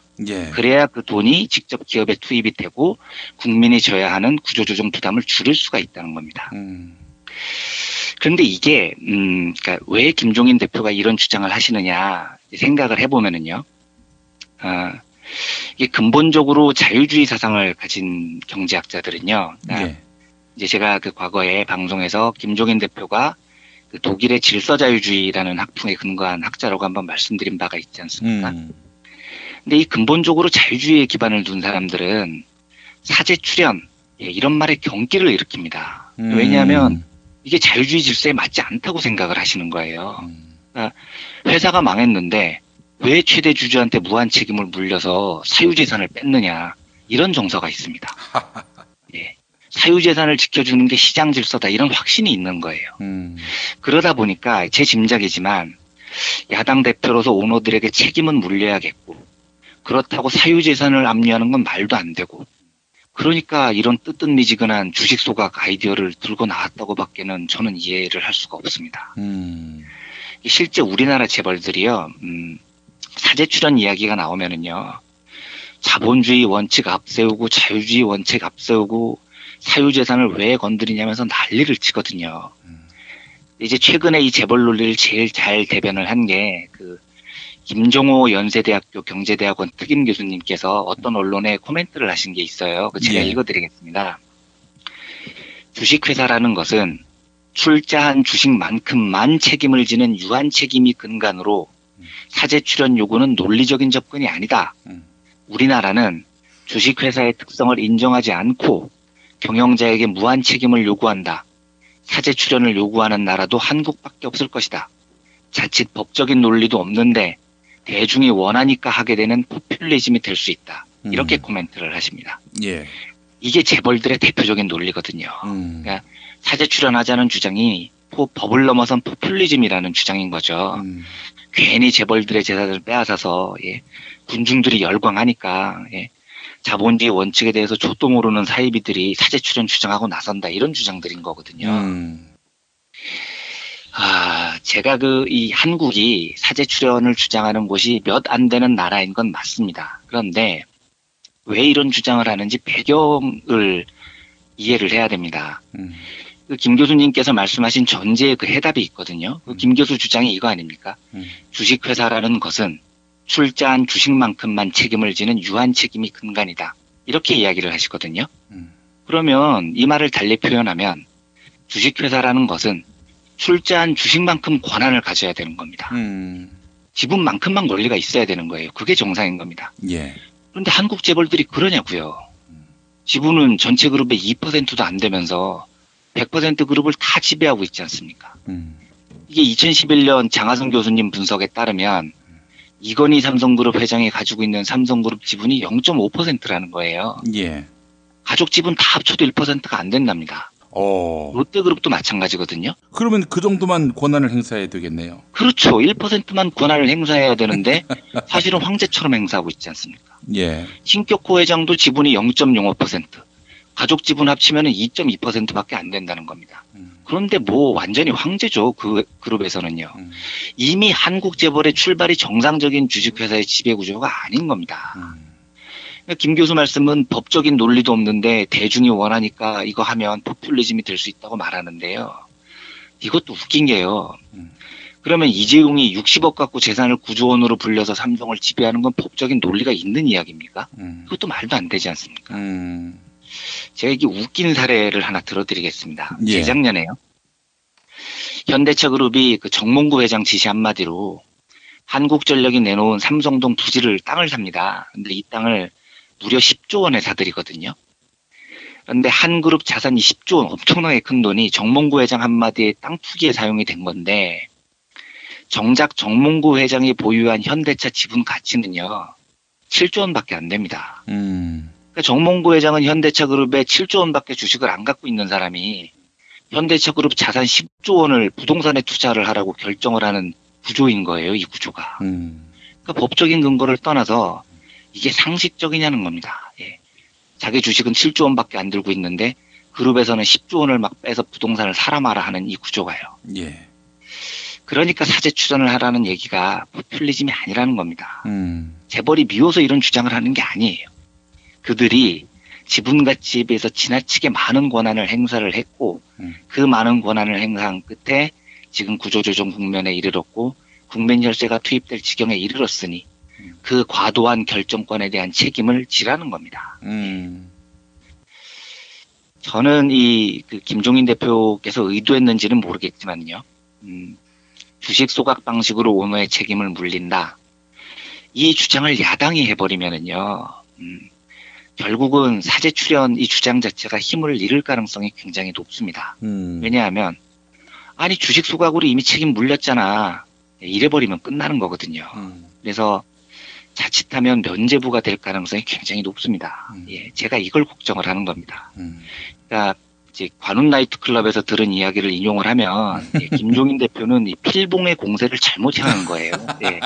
그래야 그 돈이 직접 기업에 투입이 되고 국민이 져야 하는 구조조정 부담을 줄일 수가 있다는 겁니다. 그런데 이게 그러니까 왜 김종인 대표가 이런 주장을 하시느냐 생각을 해보면은요. 이게 근본적으로 자유주의 사상을 가진 경제학자들은요. 이제 제가 그 과거에 방송에서 김종인 대표가 그 독일의 질서자유주의라는 학풍에 근거한 학자라고 한번 말씀드린 바가 있지 않습니까? 근데 이 근본적으로 자유주의에 기반을 둔 사람들은 사제 출연 이런 말에 경기를 일으킵니다. 왜냐하면 이게 자유주의 질서에 맞지 않다고 생각을 하시는 거예요. 그러니까 회사가 망했는데 왜 최대 주주한테 무한 책임을 물려서 사유재산을 뺐느냐 이런 정서가 있습니다. 사유재산을 지켜주는 게 시장 질서다 이런 확신이 있는 거예요. 그러다 보니까 제 짐작이지만 야당 대표로서 오너들에게 책임은 물려야겠고 그렇다고 사유재산을 압류하는 건 말도 안 되고 그러니까 이런 뜨뜻미지근한 주식 소각 아이디어를 들고 나왔다고 밖에는 저는 이해를 할 수가 없습니다. 실제 우리나라 재벌들이요, 사재 출연 이야기가 나오면은요, 자본주의 원칙 앞세우고 자유주의 원칙 앞세우고 사유재산을 왜 건드리냐면서 난리를 치거든요. 이제 최근에 이 재벌 논리를 제일 잘 대변을 한 게 김종호 연세대학교 경제대학원 특임 교수님께서 어떤 언론에 코멘트를 하신 게 있어요. 제가 읽어드리겠습니다. 주식회사라는 것은 출자한 주식만큼만 책임을 지는 유한 책임이 근간으로 사재 출연 요구는 논리적인 접근이 아니다. 우리나라는 주식회사의 특성을 인정하지 않고 경영자에게 무한 책임을 요구한다. 사재 출연을 요구하는 나라도 한국밖에 없을 것이다. 자칫 법적인 논리도 없는데 대중이 원하니까 하게 되는 포퓰리즘이 될 수 있다. 이렇게 코멘트를 하십니다. 예. 이게 재벌들의 대표적인 논리거든요. 그러니까 사재 출연하자는 주장이 법을 넘어선 포퓰리즘이라는 주장인 거죠. 괜히 재벌들의 재산을 빼앗아서 군중들이 열광하니까 자본주의 원칙에 대해서 족도 모르는 사이비들이 사재 출연 주장하고 나선다 이런 주장들인 거거든요. 제가 이 한국이 사재 출연을 주장하는 곳이 몇 안 되는 나라인 건 맞습니다. 그런데 왜 이런 주장을 하는지 배경을 이해를 해야 됩니다. 김 교수님께서 말씀하신 전제의 해답이 있거든요. 김 교수 주장이 이거 아닙니까? 주식회사라는 것은 출자한 주식만큼만 책임을 지는 유한 책임이 근간이다. 이렇게 이야기를 하시거든요. 그러면 이 말을 달리 표현하면 주식회사라는 것은 출자한 주식만큼 권한을 가져야 되는 겁니다. 지분만큼만 권리가 있어야 되는 거예요. 그게 정상인 겁니다. 예. 그런데 한국 재벌들이 그러냐고요. 지분은 전체 그룹의 2%도 안 되면서 100% 그룹을 다 지배하고 있지 않습니까? 이게 2011년 장하성 교수님 분석에 따르면 이건희 삼성그룹 회장이 가지고 있는 삼성그룹 지분이 0.5%라는 거예요. 예. 가족 지분 다 합쳐도 1%가 안 된답니다. 롯데그룹도 마찬가지거든요. 그러면 그 정도만 권한을 행사해야 되겠네요. 그렇죠. 1%만 권한을 행사해야 되는데 사실은 황제처럼 행사하고 있지 않습니까? 예. 신격호 회장도 지분이 0.05%, 가족 지분 합치면 2.2%밖에 안 된다는 겁니다. 그런데 완전히 황제죠. 그 그룹에서는요. 이미 한국 재벌의 출발이 정상적인 주식회사의 지배구조가 아닌 겁니다. 김 교수 말씀은 법적인 논리도 없는데 대중이 원하니까 이거 하면 포퓰리즘이 될 수 있다고 말하는데요. 이것도 웃긴 게요. 그러면 이재용이 60억 갖고 재산을 9조 원으로 불려서 삼성을 지배하는 건 법적인 논리가 있는 이야기입니까? 그것도 말도 안 되지 않습니까? 제가 이게 웃긴 사례를 하나 들어드리겠습니다. 예. 재작년에요. 현대차그룹이 정몽구 회장 지시 한마디로 한국전력이 내놓은 삼성동 부지를 땅을 삽니다. 근데 이 땅을 무려 10조 원에 사들이거든요. 그런데 한 그룹 자산이 10조 원, 엄청나게 큰 돈이 정몽구 회장 한마디에 땅 투기에 사용이 된 건데 정작 정몽구 회장이 보유한 현대차 지분 가치는요 7조 원밖에 안 됩니다. 그러니까 정몽구 회장은 현대차 그룹에 7조 원밖에 주식을 안 갖고 있는 사람이 현대차 그룹 자산 10조 원을 부동산에 투자를 하라고 결정을 하는 구조인 거예요. 이 구조가. 그러니까 법적인 근거를 떠나서 이게 상식적이냐는 겁니다. 예. 자기 주식은 7조 원밖에 안 들고 있는데 그룹에서는 10조 원을 막 빼서 부동산을 사라 마라 하는 이 구조가요. 예. 그러니까 사재 출연을 하라는 얘기가 포퓰리즘이 아니라는 겁니다. 재벌이 미워서 이런 주장을 하는 게 아니에요. 그들이 지분 가치에 비해서 지나치게 많은 권한을 행사를 했고 그 많은 권한을 행사한 끝에 지금 구조조정 국면에 이르렀고 국민 혈세가 투입될 지경에 이르렀으니 그 과도한 결정권에 대한 책임을 지라는 겁니다. 저는 김종인 대표께서 의도했는지는 모르겠지만요. 주식 소각 방식으로 오너의 책임을 물린다. 이 주장을 야당이 해버리면은요. 결국은 사재 출연 이 주장 자체가 힘을 잃을 가능성이 굉장히 높습니다. 왜냐하면 아니 주식 소각으로 이미 책임 물렸잖아. 이래버리면 끝나는 거거든요. 그래서 자칫하면 면죄부가 될 가능성이 굉장히 높습니다. 예, 제가 이걸 걱정을 하는 겁니다. 그러니까 이제 관훈 나이트클럽에서 들은 이야기를 인용을 하면 예, 김종인 대표는 이 필봉의 공세를 잘못 향한 거예요. 예.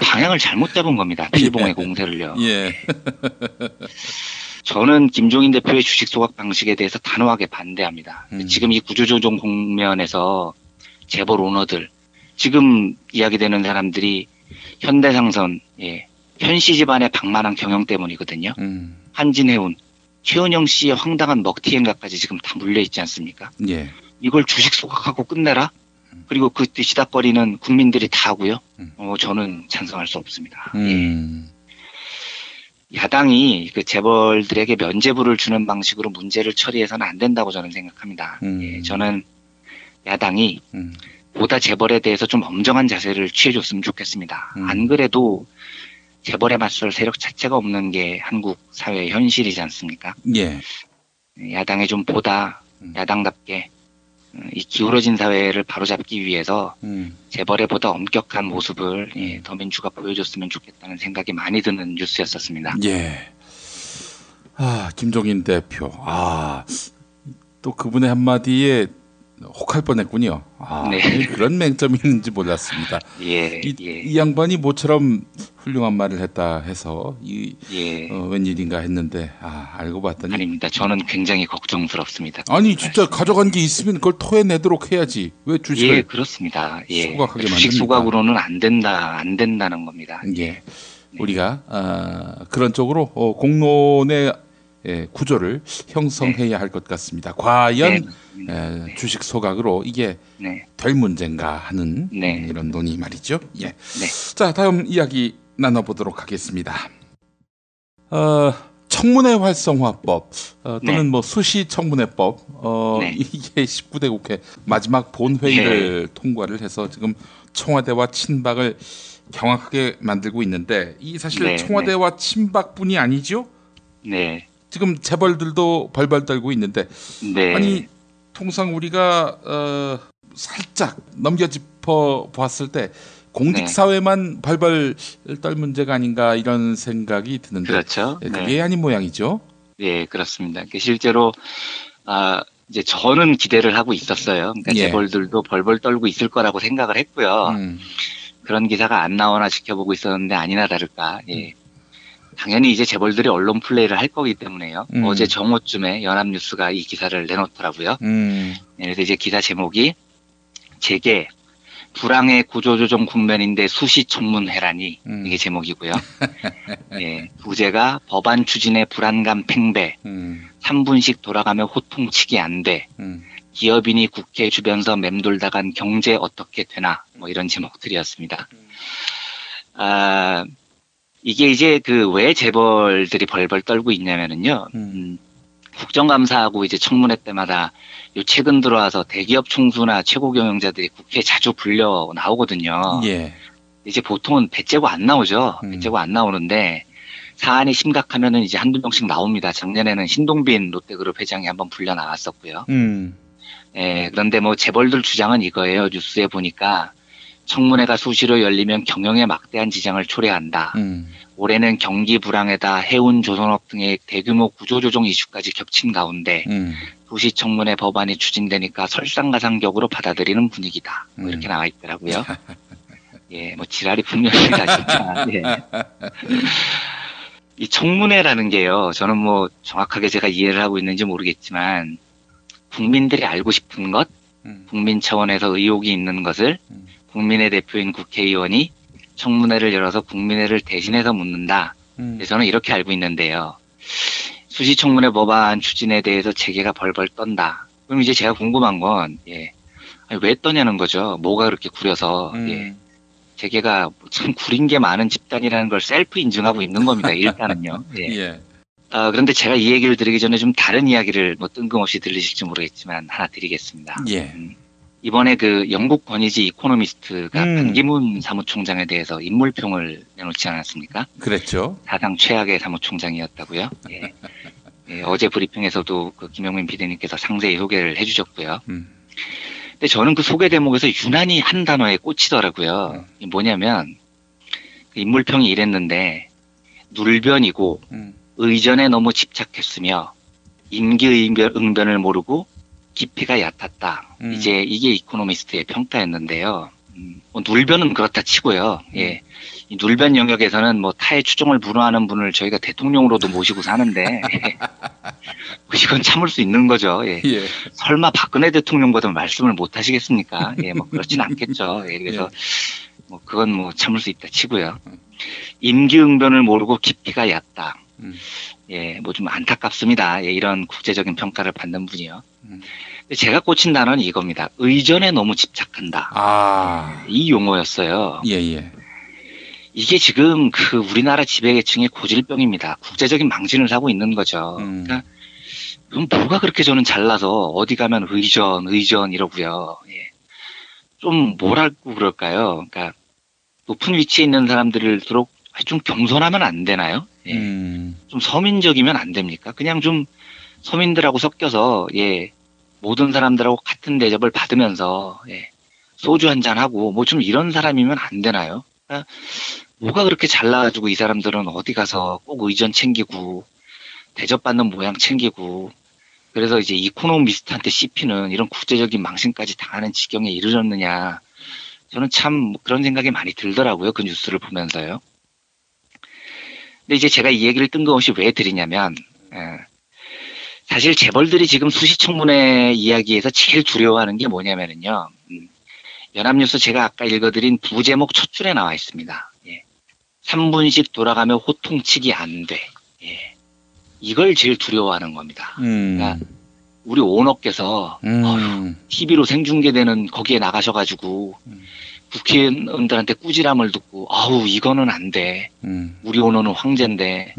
방향을 잘못 잡은 겁니다. 필봉의 공세를요. 예. 저는 김종인 대표의 주식 소각 방식에 대해서 단호하게 반대합니다. 지금 이 구조조정 국면에서 재벌 오너들, 지금 이야기되는 사람들이 현대상선, 예, 현씨 집안의 방만한 경영 때문이거든요. 한진해운, 최은영 씨의 황당한 먹튀 행각까지 지금 다 물려있지 않습니까? 예. 이걸 주식 소각하고 끝내라? 그리고 그 뒤치다거리는 국민들이 다 하고요? 저는 찬성할 수 없습니다. 야당이 그 재벌들에게 면죄부를 주는 방식으로 문제를 처리해서는 안 된다고 저는 생각합니다. 예, 저는 야당이 보다 재벌에 대해서 좀 엄정한 자세를 취해줬으면 좋겠습니다. 안 그래도 재벌에 맞설 세력 자체가 없는 게 한국 사회의 현실이지 않습니까? 예. 야당이 좀 보다 야당답게 이 기울어진 사회를 바로잡기 위해서 재벌에 보다 엄격한 모습을 예, 더민주가 보여줬으면 좋겠다는 생각이 많이 드는 뉴스였었습니다. 예. 아, 김종인 대표. 또 그분의 한마디에 혹할 뻔했군요. 네. 그런 맹점이 있는지 몰랐습니다. 예, 이 양반이 모처럼 훌륭한 말을 했다 해서 예. 웬일인가 했는데 알고 봤더니 아닙니다. 저는 굉장히 걱정스럽습니다. 아니 진짜 가져간 게 있으면 그걸 토해내도록 해야지. 왜 주식을 예, 그렇습니다. 예. 소각하게 주식 만듭니까? 소각으로는 안 된다는 겁니다. 예. 우리가 그런 쪽으로 공론의 구조를 형성해야 할 것 같습니다. 과연 주식 소각으로 이게 될 문제인가 하는 이런 논의 말이죠. 예. 자, 다음 이야기 나눠보도록 하겠습니다. 청문회 활성화법 또는 뭐 수시 청문회법 이게 19대 국회 마지막 본회의를 통과를 해서 지금 청와대와 친박을 경악하게 만들고 있는데 이 사실 청와대와 친박뿐이 아니죠? 네. 지금 재벌들도 벌벌 떨고 있는데 아니 통상 우리가 살짝 넘겨짚어 보았을 때 공직사회만 벌벌 떨 문제가 아닌가 이런 생각이 드는데 그렇죠. 그게 아닌 모양이죠. 네, 그렇습니다. 실제로 이제 저는 기대를 하고 있었어요. 그러니까 재벌들도 벌벌 떨고 있을 거라고 생각을 했고요. 그런 기사가 안 나오나 지켜보고 있었는데 아니나 다를까. 예. 당연히 이제 재벌들이 언론 플레이를 할 거기 때문에요. 어제 정오쯤에 연합뉴스가 이 기사를 내놓더라고요. 그래서 이제 기사 제목이 재계 불황의 구조조정 국면인데 수시 청문회라니 이게 제목이고요. 예, 부제가 법안 추진의 불안감 팽배, 3분씩 돌아가며 호통치기 안 돼, 기업인이 국회 주변서 맴돌다간 경제 어떻게 되나 뭐 이런 제목들이었습니다. 이게 이제 왜 재벌들이 벌벌 떨고 있냐면은요, 국정감사하고 이제 청문회 때마다 요 최근 들어와서 대기업 총수나 최고 경영자들이 국회에 자주 불려 나오거든요. 예. 이제 보통은 배째고 안 나오죠. 배째고 안 나오는데 사안이 심각하면은 이제 한두 명씩 나옵니다. 작년에는 신동빈 롯데그룹 회장이 한번 불려 나왔었고요. 예, 그런데 뭐 재벌들 주장은 이거예요. 뉴스에 보니까 청문회가 수시로 열리면 경영에 막대한 지장을 초래한다. 올해는 경기 불황에다 해운 조선업 등의 대규모 구조조정 이슈까지 겹친 가운데 수시 청문회 법안이 추진되니까 설상가상격으로 받아들이는 분위기다. 뭐 이렇게 나와 있더라고요. 예, 뭐 지랄이 분명합니다, 진짜. 예. 이 청문회라는 게요, 저는 뭐 정확하게 제가 이해를 하고 있는지 모르겠지만 국민들이 알고 싶은 것, 국민 차원에서 의혹이 있는 것을 국민의 대표인 국회의원이 청문회를 열어서 국민회를 대신해서 묻는다. 저는 이렇게 알고 있는데요. 수시 청문회 법안 추진에 대해서 재계가 벌벌 떤다. 그럼 이제 제가 궁금한 건 아니, 왜 떠냐는 거죠. 뭐가 그렇게 구려서 재계가 참 구린 게 많은 집단이라는 걸 셀프 인증하고 있는 겁니다. 일단은요. 예. 그런데 제가 이 얘기를 드리기 전에 좀 다른 이야기를 뭐 뜬금없이 들리실지 모르겠지만 하나 드리겠습니다. 예. 이번에 영국 권위지 이코노미스트가 반기문 사무총장에 대해서 인물평을 내놓지 않았습니까? 그랬죠. 사상 최악의 사무총장이었다고요. 예. 예, 어제 브리핑에서도 김용민 PD님께서 상세히 소개를 해주셨고요. 근데 저는 그 소개 대목에서 유난히 한 단어에 꽂히더라고요. 뭐냐면 인물평이 이랬는데 눌변이고 의전에 너무 집착했으며 임기응변을 모르고 깊이가 얕았다. 이제 이게 이코노미스트의 평가였는데요. 뭐 눌변은 그렇다 치고요. 예. 이 눌변 영역에서는 뭐 타의 추종을 불허하는 분을 저희가 대통령으로도 모시고 사는데 이건 참을 수 있는 거죠. 예. 예. 설마 박근혜 대통령보다 말씀을 못 하시겠습니까? 예, 뭐 그렇진 않겠죠. 예, 그래서 뭐 그건 뭐 참을 수 있다 치고요. 임기응변을 모르고 깊이가 얕다. 예, 뭐 좀 안타깝습니다. 예, 이런 국제적인 평가를 받는 분이요. 제가 꽂힌 단어는 이겁니다. 의전에 너무 집착한다. 이 용어였어요. 예, 예. 이게 지금 그 우리나라 지배계층의 고질병입니다. 국제적인 망신을 사고 있는 거죠. 그러니까 그럼 뭐가 그렇게 저는 잘나서 어디 가면 의전 이러고요. 예. 좀 뭐라고 그럴까요? 그러니까 높은 위치에 있는 사람들일수록 좀 겸손하면 안 되나요? 예. 좀 서민적이면 안 됩니까? 그냥 좀 서민들하고 섞여서 예. 모든 사람들하고 같은 대접을 받으면서 예. 소주 한잔 하고 뭐 좀 이런 사람이면 안 되나요? 그러니까 뭐가 그렇게 잘나가지고 이 사람들은 어디 가서 꼭 의전 챙기고 대접받는 모양 챙기고 그래서 이제 이코노미스트한테 씹히는 이런 국제적인 망신까지 당하는 지경에 이르렀느냐. 저는 참 그런 생각이 많이 들더라고요. 그 뉴스를 보면서요. 근데 이제 제가 이 얘기를 뜬금없이 왜 드리냐면 사실 재벌들이 지금 수시청문회 이야기에서 제일 두려워하는 게 뭐냐면은요. 연합뉴스 제가 아까 읽어드린 부제목 첫 줄에 나와 있습니다. 예. 3분씩 돌아가며 호통치기 안 돼. 예. 이걸 제일 두려워하는 겁니다. 그러니까 우리 오너께서 TV로 생중계되는 거기에 나가셔가지고 국회의원들한테 꾸지람을 듣고 아우 이거는 안 돼. 우리 오너는 황제인데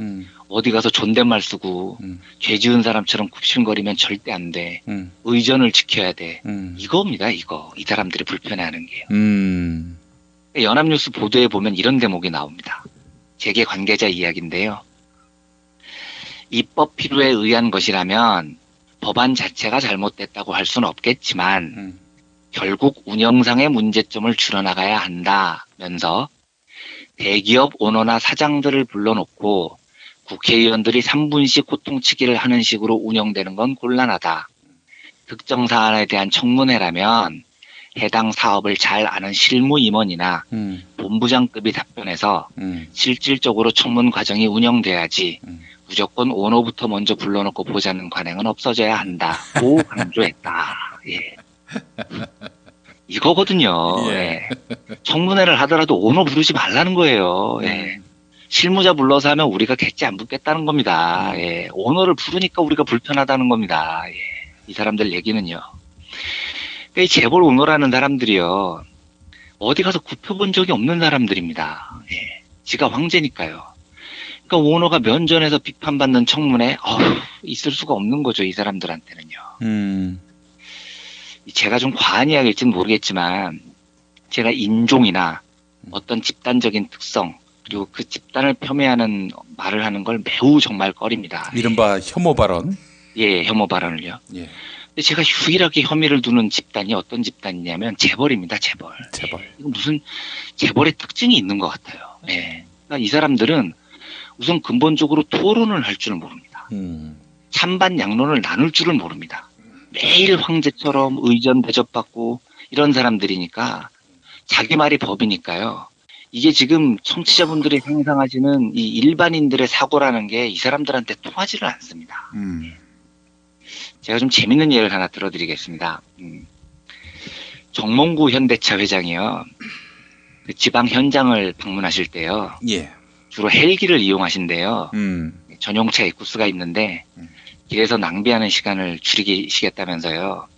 어디 가서 존댓말 쓰고 죄 지은 사람처럼 굽신거리면 절대 안 돼. 의전을 지켜야 돼. 이겁니다. 이거. 이 사람들이 불편해하는 게요. 연합뉴스 보도에 보면 이런 대목이 나옵니다. 재계 관계자 이야기인데요. 입법 필요에 의한 것이라면 법안 자체가 잘못됐다고 할 수는 없겠지만 결국 운영상의 문제점을 줄여나가야 한다면서 대기업 오너나 사장들을 불러놓고 국회의원들이 3분씩 호통치기를 하는 식으로 운영되는 건 곤란하다. 특정 사안에 대한 청문회라면 해당 사업을 잘 아는 실무임원이나 본부장급이 답변해서 실질적으로 청문 과정이 운영돼야지 무조건 오너부터 먼저 불러놓고 보자는 관행은 없어져야 한다고 강조했다. 예. 이거거든요. 예. 청문회를 하더라도 오너 부르지 말라는 거예요. 예. 실무자 불러서 하면 우리가 객지 안 붙겠다는 겁니다. 예. 오너를 부르니까 우리가 불편하다는 겁니다. 예. 이 사람들 얘기는요. 그러니까 이 재벌 오너라는 사람들이요. 어디 가서 굽혀본 적이 없는 사람들입니다. 예. 지가 황제니까요. 그러니까 오너가 면전에서 비판받는 청문회 있을 수가 없는 거죠. 이 사람들한테는요. 제가 좀 과한 이야기일지는 모르겠지만 제가 인종이나 어떤 집단적인 특성 그리고 그 집단을 폄훼하는 말을 하는 걸 매우 정말 꺼립니다. 이른바 혐오 발언? 예, 혐오 발언을요. 예. 근데 제가 유일하게 혐의를 두는 집단이 어떤 집단이냐면 재벌입니다. 재벌. 이거 무슨 재벌의 특징이 있는 것 같아요. 예. 그러니까 이 사람들은 우선 근본적으로 토론을 할 줄을 모릅니다. 찬반 양론을 나눌 줄을 모릅니다. 매일 황제처럼 의전 대접받고 이런 사람들이니까 자기 말이 법이니까요. 이게 지금 청취자분들이 상상하시는 이 일반인들의 사고라는 게 이 사람들한테 통하지를 않습니다. 제가 좀 재밌는 예를 하나 들어드리겠습니다. 정몽구 현대차 회장이요. 그 지방 현장을 방문하실 때요. 예. 주로 헬기를 이용하신대요. 전용차 에쿠스가 있는데 길에서 낭비하는 시간을 줄이시겠다면서요.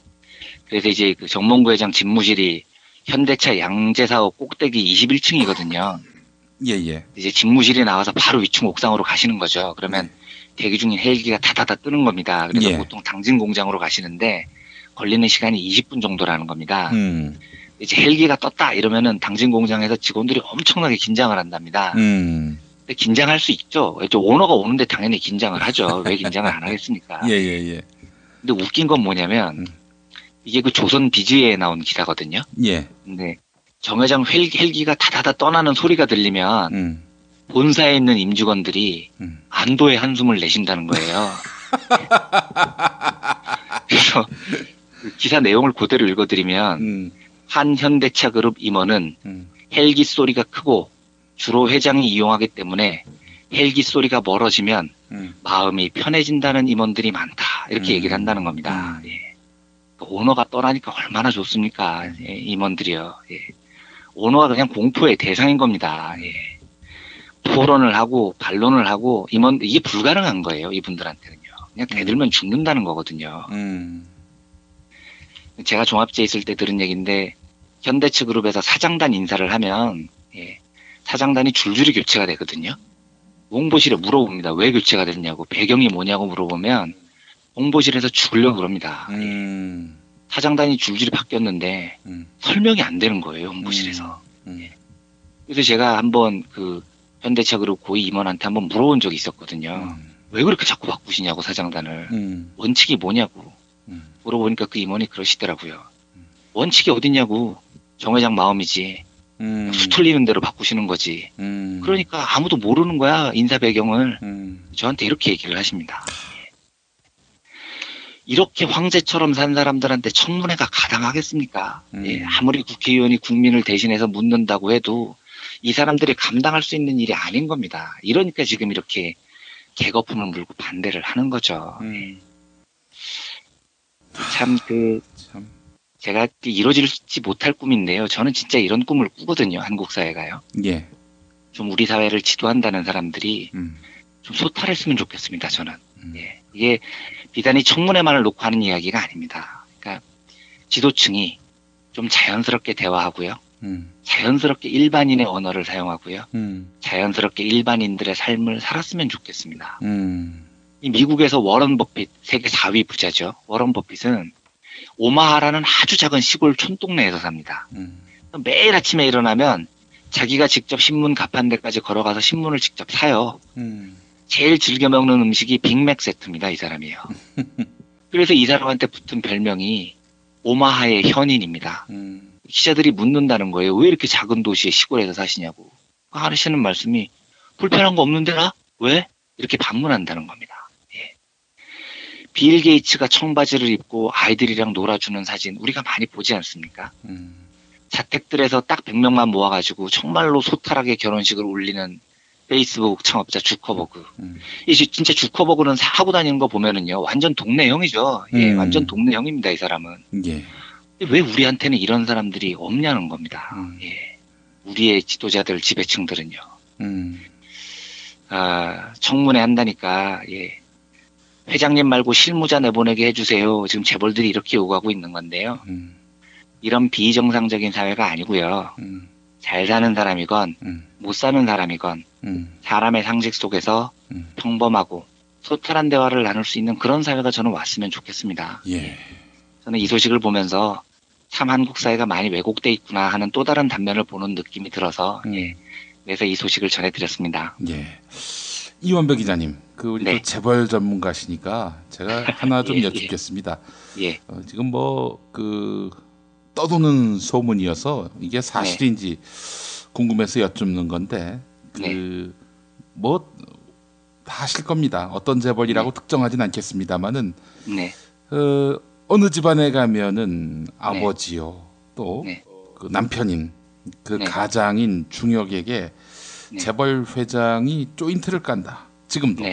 그래서 이제 그 정몽구 회장 집무실이 현대차 양재사업 꼭대기 21층이거든요. 예. 이제 집무실이 나와서 바로 위층 옥상으로 가시는 거죠. 그러면 대기 중인 헬기가 다다다 뜨는 겁니다. 그래서 보통 당진 공장으로 가시는데 걸리는 시간이 20분 정도라는 겁니다. 이제 헬기가 떴다 이러면은 당진 공장에서 직원들이 엄청나게 긴장을 한답니다. 근데 긴장할 수 있죠. 오너가 오는데 당연히 긴장을 하죠. 왜 긴장을 안 하겠습니까? 예. 근데 웃긴 건 뭐냐면 이게 그 조선 비즈에 나온 기사거든요. 예. 근데 정회장 헬기가 다다다 떠나는 소리가 들리면 본사에 있는 임직원들이 안도의 한숨을 내쉰다는 거예요. 그래서 그 기사 내용을 그대로 읽어드리면 한 현대차그룹 임원은 헬기 소리가 크고 주로 회장이 이용하기 때문에 헬기 소리가 멀어지면 마음이 편해진다는 임원들이 많다. 이렇게 얘기를 한다는 겁니다. 예. 오너가 떠나니까 얼마나 좋습니까? 예, 임원들이요. 예. 오너가 그냥 공포의 대상인 겁니다. 예. 토론을 하고 반론을 하고 이게 불가능한 거예요. 이분들한테는요. 그냥 대들면 죽는다는 거거든요. 제가 종합제 있을 때 들은 얘기인데 현대차그룹에서 사장단 인사를 하면 사장단이 줄줄이 교체가 되거든요. 홍보실에 물어봅니다. 왜 교체가 됐냐고 배경이 뭐냐고 물어보면 홍보실에서 죽으려고 그럽니다. 사장단이 줄줄이 바뀌었는데 설명이 안 되는 거예요. 홍보실에서. 그래서 제가 한번 그 현대차그룹 고위 임원한테 한번 물어본 적이 있었거든요. 왜 그렇게 자꾸 바꾸시냐고 사장단을. 원칙이 뭐냐고 물어보니까 그 임원이 그러시더라고요. 원칙이 어딨냐고. 정 회장 마음이지. 수틀리는 대로 바꾸시는 거지. 그러니까 아무도 모르는 거야. 인사 배경을. 저한테 이렇게 얘기를 하십니다. 이렇게 황제처럼 산 사람들한테 청문회가 가당하겠습니까? 예, 아무리 국회의원이 국민을 대신해서 묻는다고 해도 이 사람들이 감당할 수 있는 일이 아닌 겁니다. 이러니까 지금 이렇게 개거품을 물고 반대를 하는 거죠. 제가 이루어지지 못할 꿈인데요. 저는 진짜 이런 꿈을 꾸거든요. 한국 사회가요. 예. 좀 우리 사회를 지도한다는 사람들이 좀 소탈했으면 좋겠습니다. 저는. 예. 이게 비단이 청문회만을 놓고 하는 이야기가 아닙니다. 그러니까 지도층이 좀 자연스럽게 대화하고요. 자연스럽게 일반인의 언어를 사용하고요. 자연스럽게 일반인들의 삶을 살았으면 좋겠습니다. 이 미국에서 워런 버핏, 세계 4위 부자죠. 워런 버핏은 오마하라는 아주 작은 시골 촌동네에서 삽니다. 매일 아침에 일어나면 자기가 직접 신문 가판대까지 걸어가서 신문을 직접 사요. 제일 즐겨 먹는 음식이 빅맥 세트입니다. 이 사람이요. 그래서 이 사람한테 붙은 별명이 오마하의 현인입니다. 기자들이 묻는다는 거예요. 왜 이렇게 작은 도시의 시골에서 사시냐고. 하시는 말씀이 불편한 거 없는데나? 왜? 이렇게 반문한다는 겁니다. 예. 빌 게이츠가 청바지를 입고 아이들이랑 놀아주는 사진 우리가 많이 보지 않습니까? 자택들에서 딱 100명만 모아가지고 정말로 소탈하게 결혼식을 올리는 페이스북 창업자 주커버그. 진짜 주커버그는 하고 다니는 거 보면은요, 완전 동네형이죠. 예, 완전 동네형입니다, 이 사람은. 예. 왜 우리한테는 이런 사람들이 없냐는 겁니다. 예. 우리의 지도자들, 지배층들은요. 청문회 한다니까, 예. 회장님 말고 실무자 내보내게 해주세요. 지금 재벌들이 이렇게 요구하고 있는 건데요. 이런 비정상적인 사회가 아니고요. 잘 사는 사람이건, 못 사는 사람이건, 사람의 상식 속에서 평범하고 소탈한 대화를 나눌 수 있는 그런 사회가 저는 왔으면 좋겠습니다. 예. 저는 이 소식을 보면서 참 한국 사회가 많이 왜곡돼 있구나 하는 또 다른 단면을 보는 느낌이 들어서 예. 그래서 이 소식을 전해드렸습니다. 예. 이원배 기자님, 우리 또 재벌 전문가시니까 제가 하나 좀 여쭙겠습니다. 예. 지금 떠도는 소문이어서 이게 사실인지 궁금해서 여쭙는 건데 다 하실 겁니다. 어떤 재벌이라고 특정하진 않겠습니다만은 어느 집안에 가면은 아버지요 또 그 남편인 가장인 중역에게 재벌 회장이 조인트를 깐다. 지금도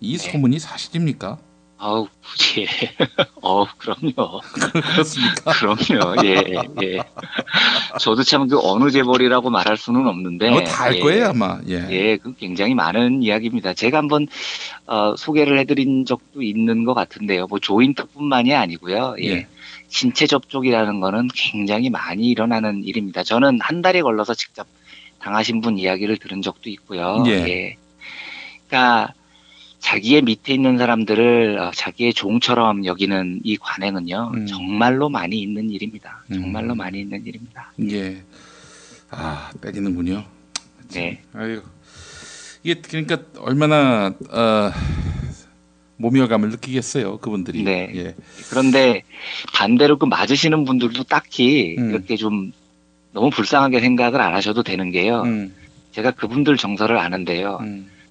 이 소문이 사실입니까? 아우, 예. 그럼요. 그렇습니까? 그럼요. 예, 예. 저도 참 어느 재벌이라고 말할 수는 없는데. 다 알 거예요, 아마. 예. 예, 굉장히 많은 이야기입니다. 제가 한번, 소개를 해드린 적도 있는 것 같은데요. 조인트뿐만이 아니고요. 예. 신체 접촉이라는 거는 굉장히 많이 일어나는 일입니다. 저는 한 달에 걸러서 직접 당하신 분 이야기를 들은 적도 있고요. 예. 그러니까, 자기의 밑에 있는 사람들을 자기의 종처럼 여기는 이 관행은요, 정말로 많이 있는 일입니다. 정말로 많이 있는 일입니다. 예. 때리는군요. 네. 아유. 이게 그러니까 얼마나, 모멸감을 느끼겠어요, 그분들이. 네. 예. 그런데 반대로 맞으시는 분들도 딱히 이렇게 좀 너무 불쌍하게 생각을 안 하셔도 되는 게요. 제가 그분들 정서를 아는데요.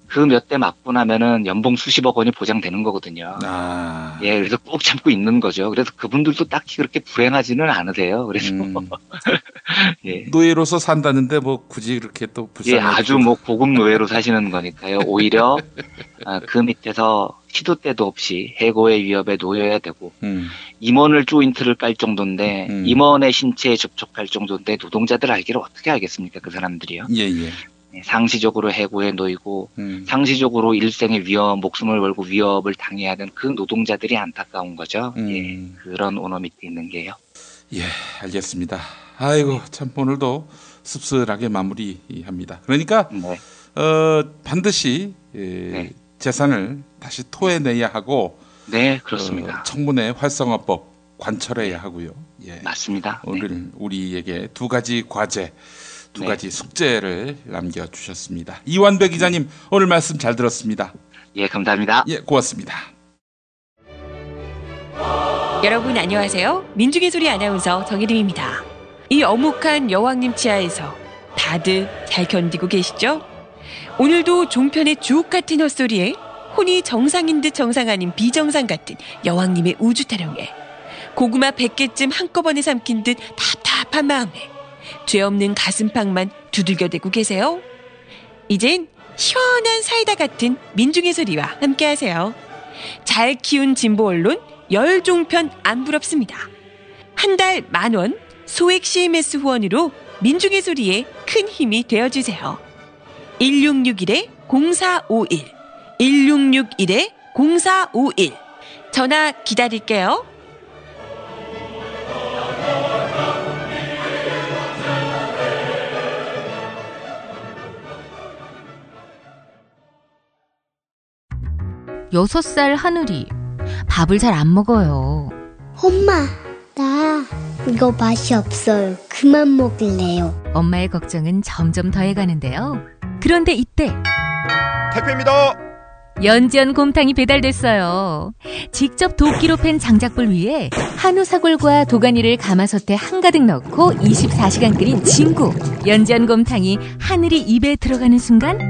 그 몇 대 맞고 나면은 연봉 수십억 원이 보장되는 거거든요. 예, 그래서 꾹 참고 있는 거죠. 그래서 그분들도 딱히 그렇게 불행하지는 않으세요. 그래서 예. 노예로서 산다는데 뭐 굳이 그렇게 또 불쌍하게. 예, 아주 뭐 고급 노예로 사시는 거니까요. 오히려 그 밑에서 시도 때도 없이 해고의 위협에 놓여야 되고 임원을 조인트를 깔 정도인데 임원의 신체에 접촉할 정도인데 노동자들 알기를 어떻게 알겠습니까? 그 사람들이요. 예, 예. 상시적으로 해고에 놓이고 상시적으로 일생의 위협, 목숨을 걸고 위협을 당해야 하는 그 노동자들이 안타까운 거죠. 예, 그런 오너 밑에 있는 게요. 예, 알겠습니다. 아이고 참 오늘도 씁쓸하게 마무리합니다. 그러니까 네. 반드시 재산을 다시 토해내야 하고 네, 그렇습니다. 청문회 활성화법 관철해야 하고요. 예. 맞습니다. 오늘 우리에게 두 가지 과제, 두 가지 숙제를 남겨주셨습니다. 이완배 기자님 오늘 말씀 잘 들었습니다. 예, 감사합니다. 예, 고맙습니다. 여러분 안녕하세요. 민중의 소리 아나운서 정혜림입니다. 이 어묵한 여왕님 치아에서 다들 잘 견디고 계시죠? 오늘도 종편의 주옥 같은 헛소리에 혼이 정상인 듯 정상 아닌 비정상 같은 여왕님의 우주 타령에 고구마 100개쯤 한꺼번에 삼킨 듯 답답한 마음에 죄 없는 가슴팍만 두들겨대고 계세요. 이젠 시원한 사이다 같은 민중의 소리와 함께하세요. 잘 키운 진보 언론 열종편 안 부럽습니다. 한 달 10,000원 소액 CMS 후원으로 민중의 소리에 큰 힘이 되어주세요. 1661-0451 1661-0451 전화 기다릴게요. 여섯 살 하늘이 밥을 잘 안 먹어요. 엄마, 나 이거 맛이 없어요. 그만 먹을래요. 엄마의 걱정은 점점 더해가는데요. 그런데 이때 택배입니다. 연지연 곰탕이 배달됐어요. 직접 도끼로 팬 장작불 위에 한우 사골과 도가니를 가마솥에 한가득 넣고 24시간 끓인 진구 연지연 곰탕이 하늘이 입에 들어가는 순간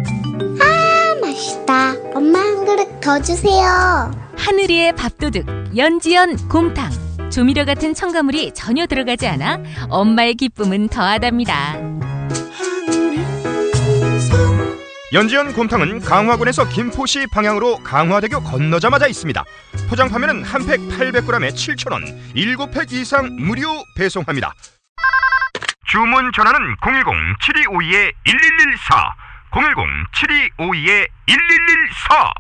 아, 맛있다. 엄마 한 그릇 더 주세요. 하늘이의 밥도둑 연지연 곰탕. 조미료 같은 첨가물이 전혀 들어가지 않아 엄마의 기쁨은 더하답니다. 연지연 곰탕은 강화군에서 김포시 방향으로 강화대교 건너자마자 있습니다. 포장 판매는 한 팩 800g에 7,000원, 7팩 이상 무료 배송합니다. 주문 전화는 010-7252-1114, 010-7252-1114.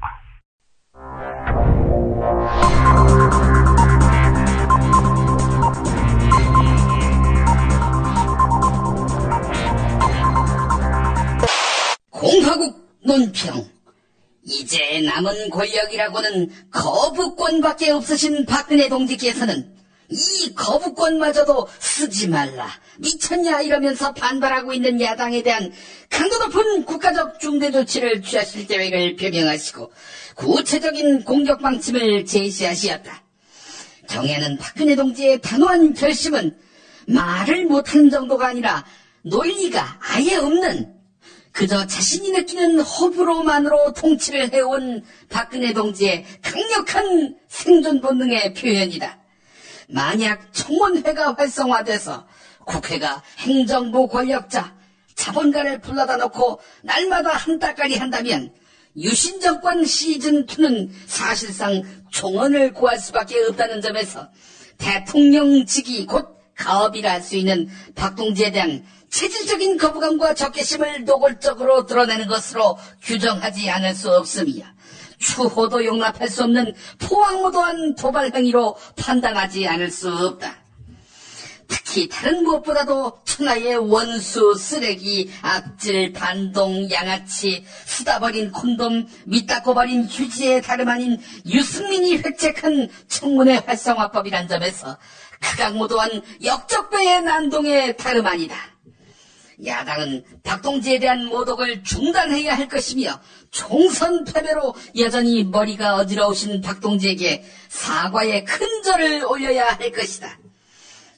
공화국 논평. 이제 남은 권력이라고는 거부권밖에 없으신 박근혜 동지께서는 이 거부권마저도 쓰지 말라, 미쳤냐 이러면서 반발하고 있는 야당에 대한 강도 높은 국가적 중대 조치를 취하실 계획을 표명하시고 구체적인 공격 방침을 제시하시었다. 경애하는 박근혜 동지의 단호한 결심은 말을 못하는 정도가 아니라 논리가 아예 없는, 그저 자신이 느끼는 호불호만으로 통치를 해온 박근혜 동지의 강력한 생존 본능의 표현이다. 만약 청문회가 활성화돼서 국회가 행정부 권력자, 자본가를 불러다 놓고 날마다 한 따까리 한다면 유신 정권 시즌2는 사실상 총원을 구할 수밖에 없다는 점에서 대통령직이 곧 가업이라 할 수 있는 박동지에 대한 체질적인 거부감과 적개심을 노골적으로 드러내는 것으로 규정하지 않을 수 없으며 추호도 용납할 수 없는 포악무도한 도발 행위로 판단하지 않을 수 없다. 특히 다른 무엇보다도 천하의 원수, 쓰레기, 악질, 반동, 양아치, 쓰다 버린 콘돔, 밑닦고 버린 휴지에 다름 아닌 유승민이 획책한 청문회 활성화법이란 점에서 극악무도한 역적배의 난동에 다름 아니다. 야당은 박동지에 대한 모독을 중단해야 할 것이며 총선 패배로 여전히 머리가 어지러우신 박동지에게 사과의 큰 절을 올려야 할 것이다.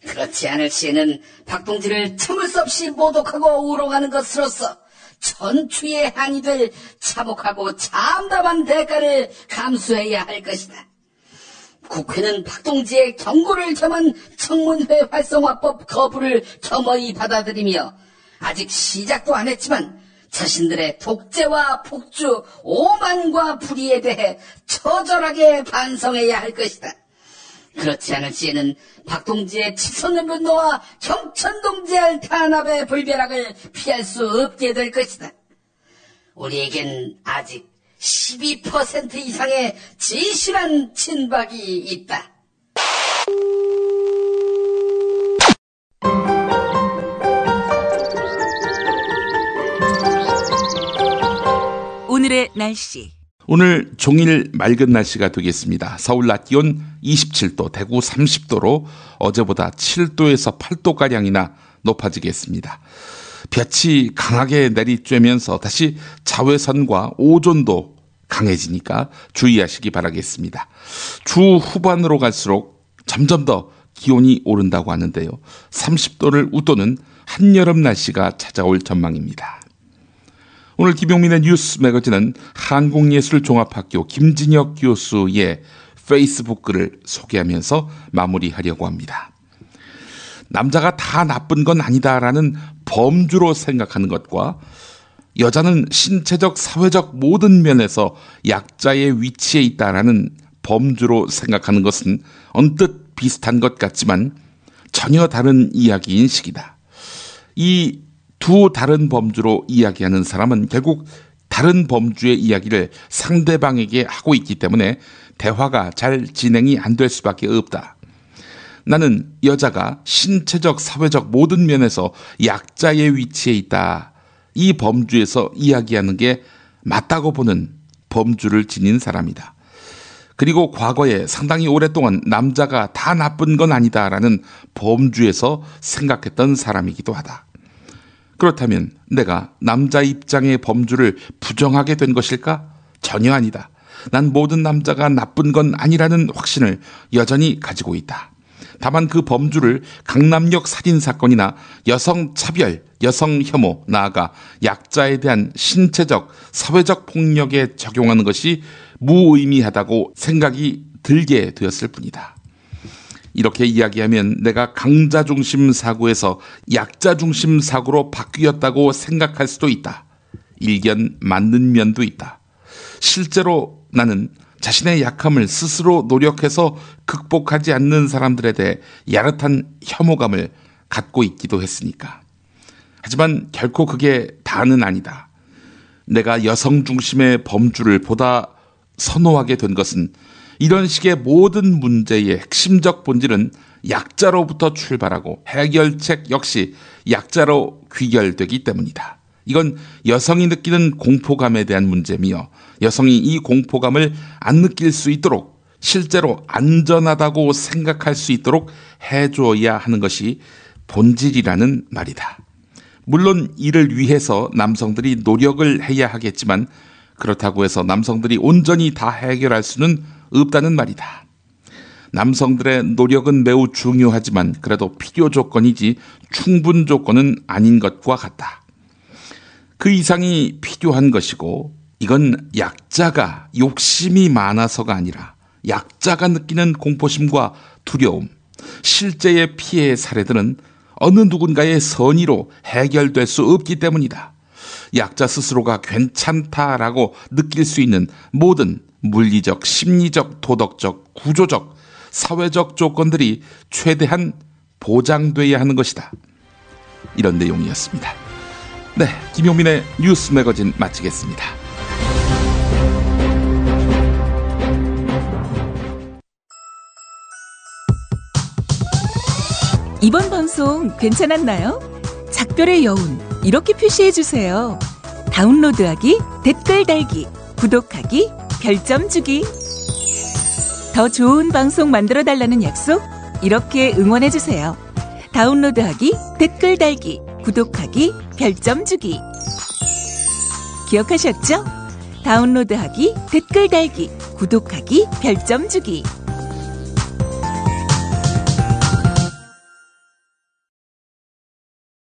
그렇지 않을 시에는 박동지를 참을 수 없이 모독하고 우롱하는 것으로서 전추의 한이 될 참혹하고 참담한 대가를 감수해야 할 것이다. 국회는 박동지의 경고를 겸한 청문회 활성화법 거부를 겸허히 받아들이며 아직 시작도 안 했지만 자신들의 독재와 폭주, 오만과 불의에 대해 처절하게 반성해야 할 것이다. 그렇지 않을 시에는 박동지의 치솟는 분노와 경천동지할 탄압의 불벼락을 피할 수 없게 될 것이다. 우리에겐 아직 12% 이상의 진실한 친박이 있다. 오늘의 날씨. 오늘 종일 맑은 날씨가 되겠습니다. 서울 낮 기온 27도, 대구 30도로 어제보다 7도에서 8도가량이나 높아지겠습니다. 볕이 강하게 내리쬐면서 다시 자외선과 오존도 강해지니까 주의하시기 바라겠습니다. 주 후반으로 갈수록 점점 더 기온이 오른다고 하는데요. 30도를 웃도는 한여름 날씨가 찾아올 전망입니다. 오늘 김용민의 뉴스 매거진은 한국예술종합학교 김진혁 교수의 페이스북 글을 소개하면서 마무리하려고 합니다. 남자가 다 나쁜 건 아니다라는 범주로 생각하는 것과 여자는 신체적, 사회적 모든 면에서 약자의 위치에 있다라는 범주로 생각하는 것은 언뜻 비슷한 것 같지만 전혀 다른 이야기인 시기다. 이 두 다른 범주로 이야기하는 사람은 결국 다른 범주의 이야기를 상대방에게 하고 있기 때문에 대화가 잘 진행이 안 될 수밖에 없다. 나는 여자가 신체적, 사회적 모든 면에서 약자의 위치에 있다. 이 범주에서 이야기하는 게 맞다고 보는 범주를 지닌 사람이다. 그리고 과거에 상당히 오랫동안 남자가 다 나쁜 건 아니다라는 범주에서 생각했던 사람이기도 하다. 그렇다면 내가 남자 입장의 범주를 부정하게 된 것일까? 전혀 아니다. 난 모든 남자가 나쁜 건 아니라는 확신을 여전히 가지고 있다. 다만 그 범주를 강남역 살인 사건이나 여성 차별, 여성 혐오, 나아가 약자에 대한 신체적, 사회적 폭력에 적용하는 것이 무의미하다고 생각이 들게 되었을 뿐이다. 이렇게 이야기하면 내가 강자 중심 사고에서 약자 중심 사고로 바뀌었다고 생각할 수도 있다. 일견 맞는 면도 있다. 실제로 나는 자신의 약함을 스스로 노력해서 극복하지 않는 사람들에 대해 야릇한 혐오감을 갖고 있기도 했으니까. 하지만 결코 그게 다는 아니다. 내가 여성 중심의 범주를 보다 선호하게 된 것은 이런 식의 모든 문제의 핵심적 본질은 약자로부터 출발하고 해결책 역시 약자로 귀결되기 때문이다. 이건 여성이 느끼는 공포감에 대한 문제며 여성이 이 공포감을 안 느낄 수 있도록 실제로 안전하다고 생각할 수 있도록 해줘야 하는 것이 본질이라는 말이다. 물론 이를 위해서 남성들이 노력을 해야 하겠지만 그렇다고 해서 남성들이 온전히 다 해결할 수는 없다는 말이다. 남성들의 노력은 매우 중요하지만 그래도 필요 조건이지 충분 조건은 아닌 것과 같다. 그 이상이 필요한 것이고 이건 약자가 욕심이 많아서가 아니라 약자가 느끼는 공포심과 두려움, 실제의 피해 사례들은 어느 누군가의 선의로 해결될 수 없기 때문이다. 약자 스스로가 괜찮다라고 느낄 수 있는 모든 물리적, 심리적, 도덕적, 구조적, 사회적 조건들이 최대한 보장돼야 하는 것이다. 이런 내용이었습니다. 네, 김용민의 뉴스 매거진 마치겠습니다. 이번 방송 괜찮았나요? 작별의 여운 이렇게 표시해주세요. 다운로드하기, 댓글 달기, 구독하기, 별점 주기. 더 좋은 방송 만들어달라는 약속 이렇게 응원해주세요. 다운로드하기, 댓글 달기, 구독하기, 별점 주기. 기억하셨죠? 다운로드하기, 댓글 달기, 구독하기, 별점 주기.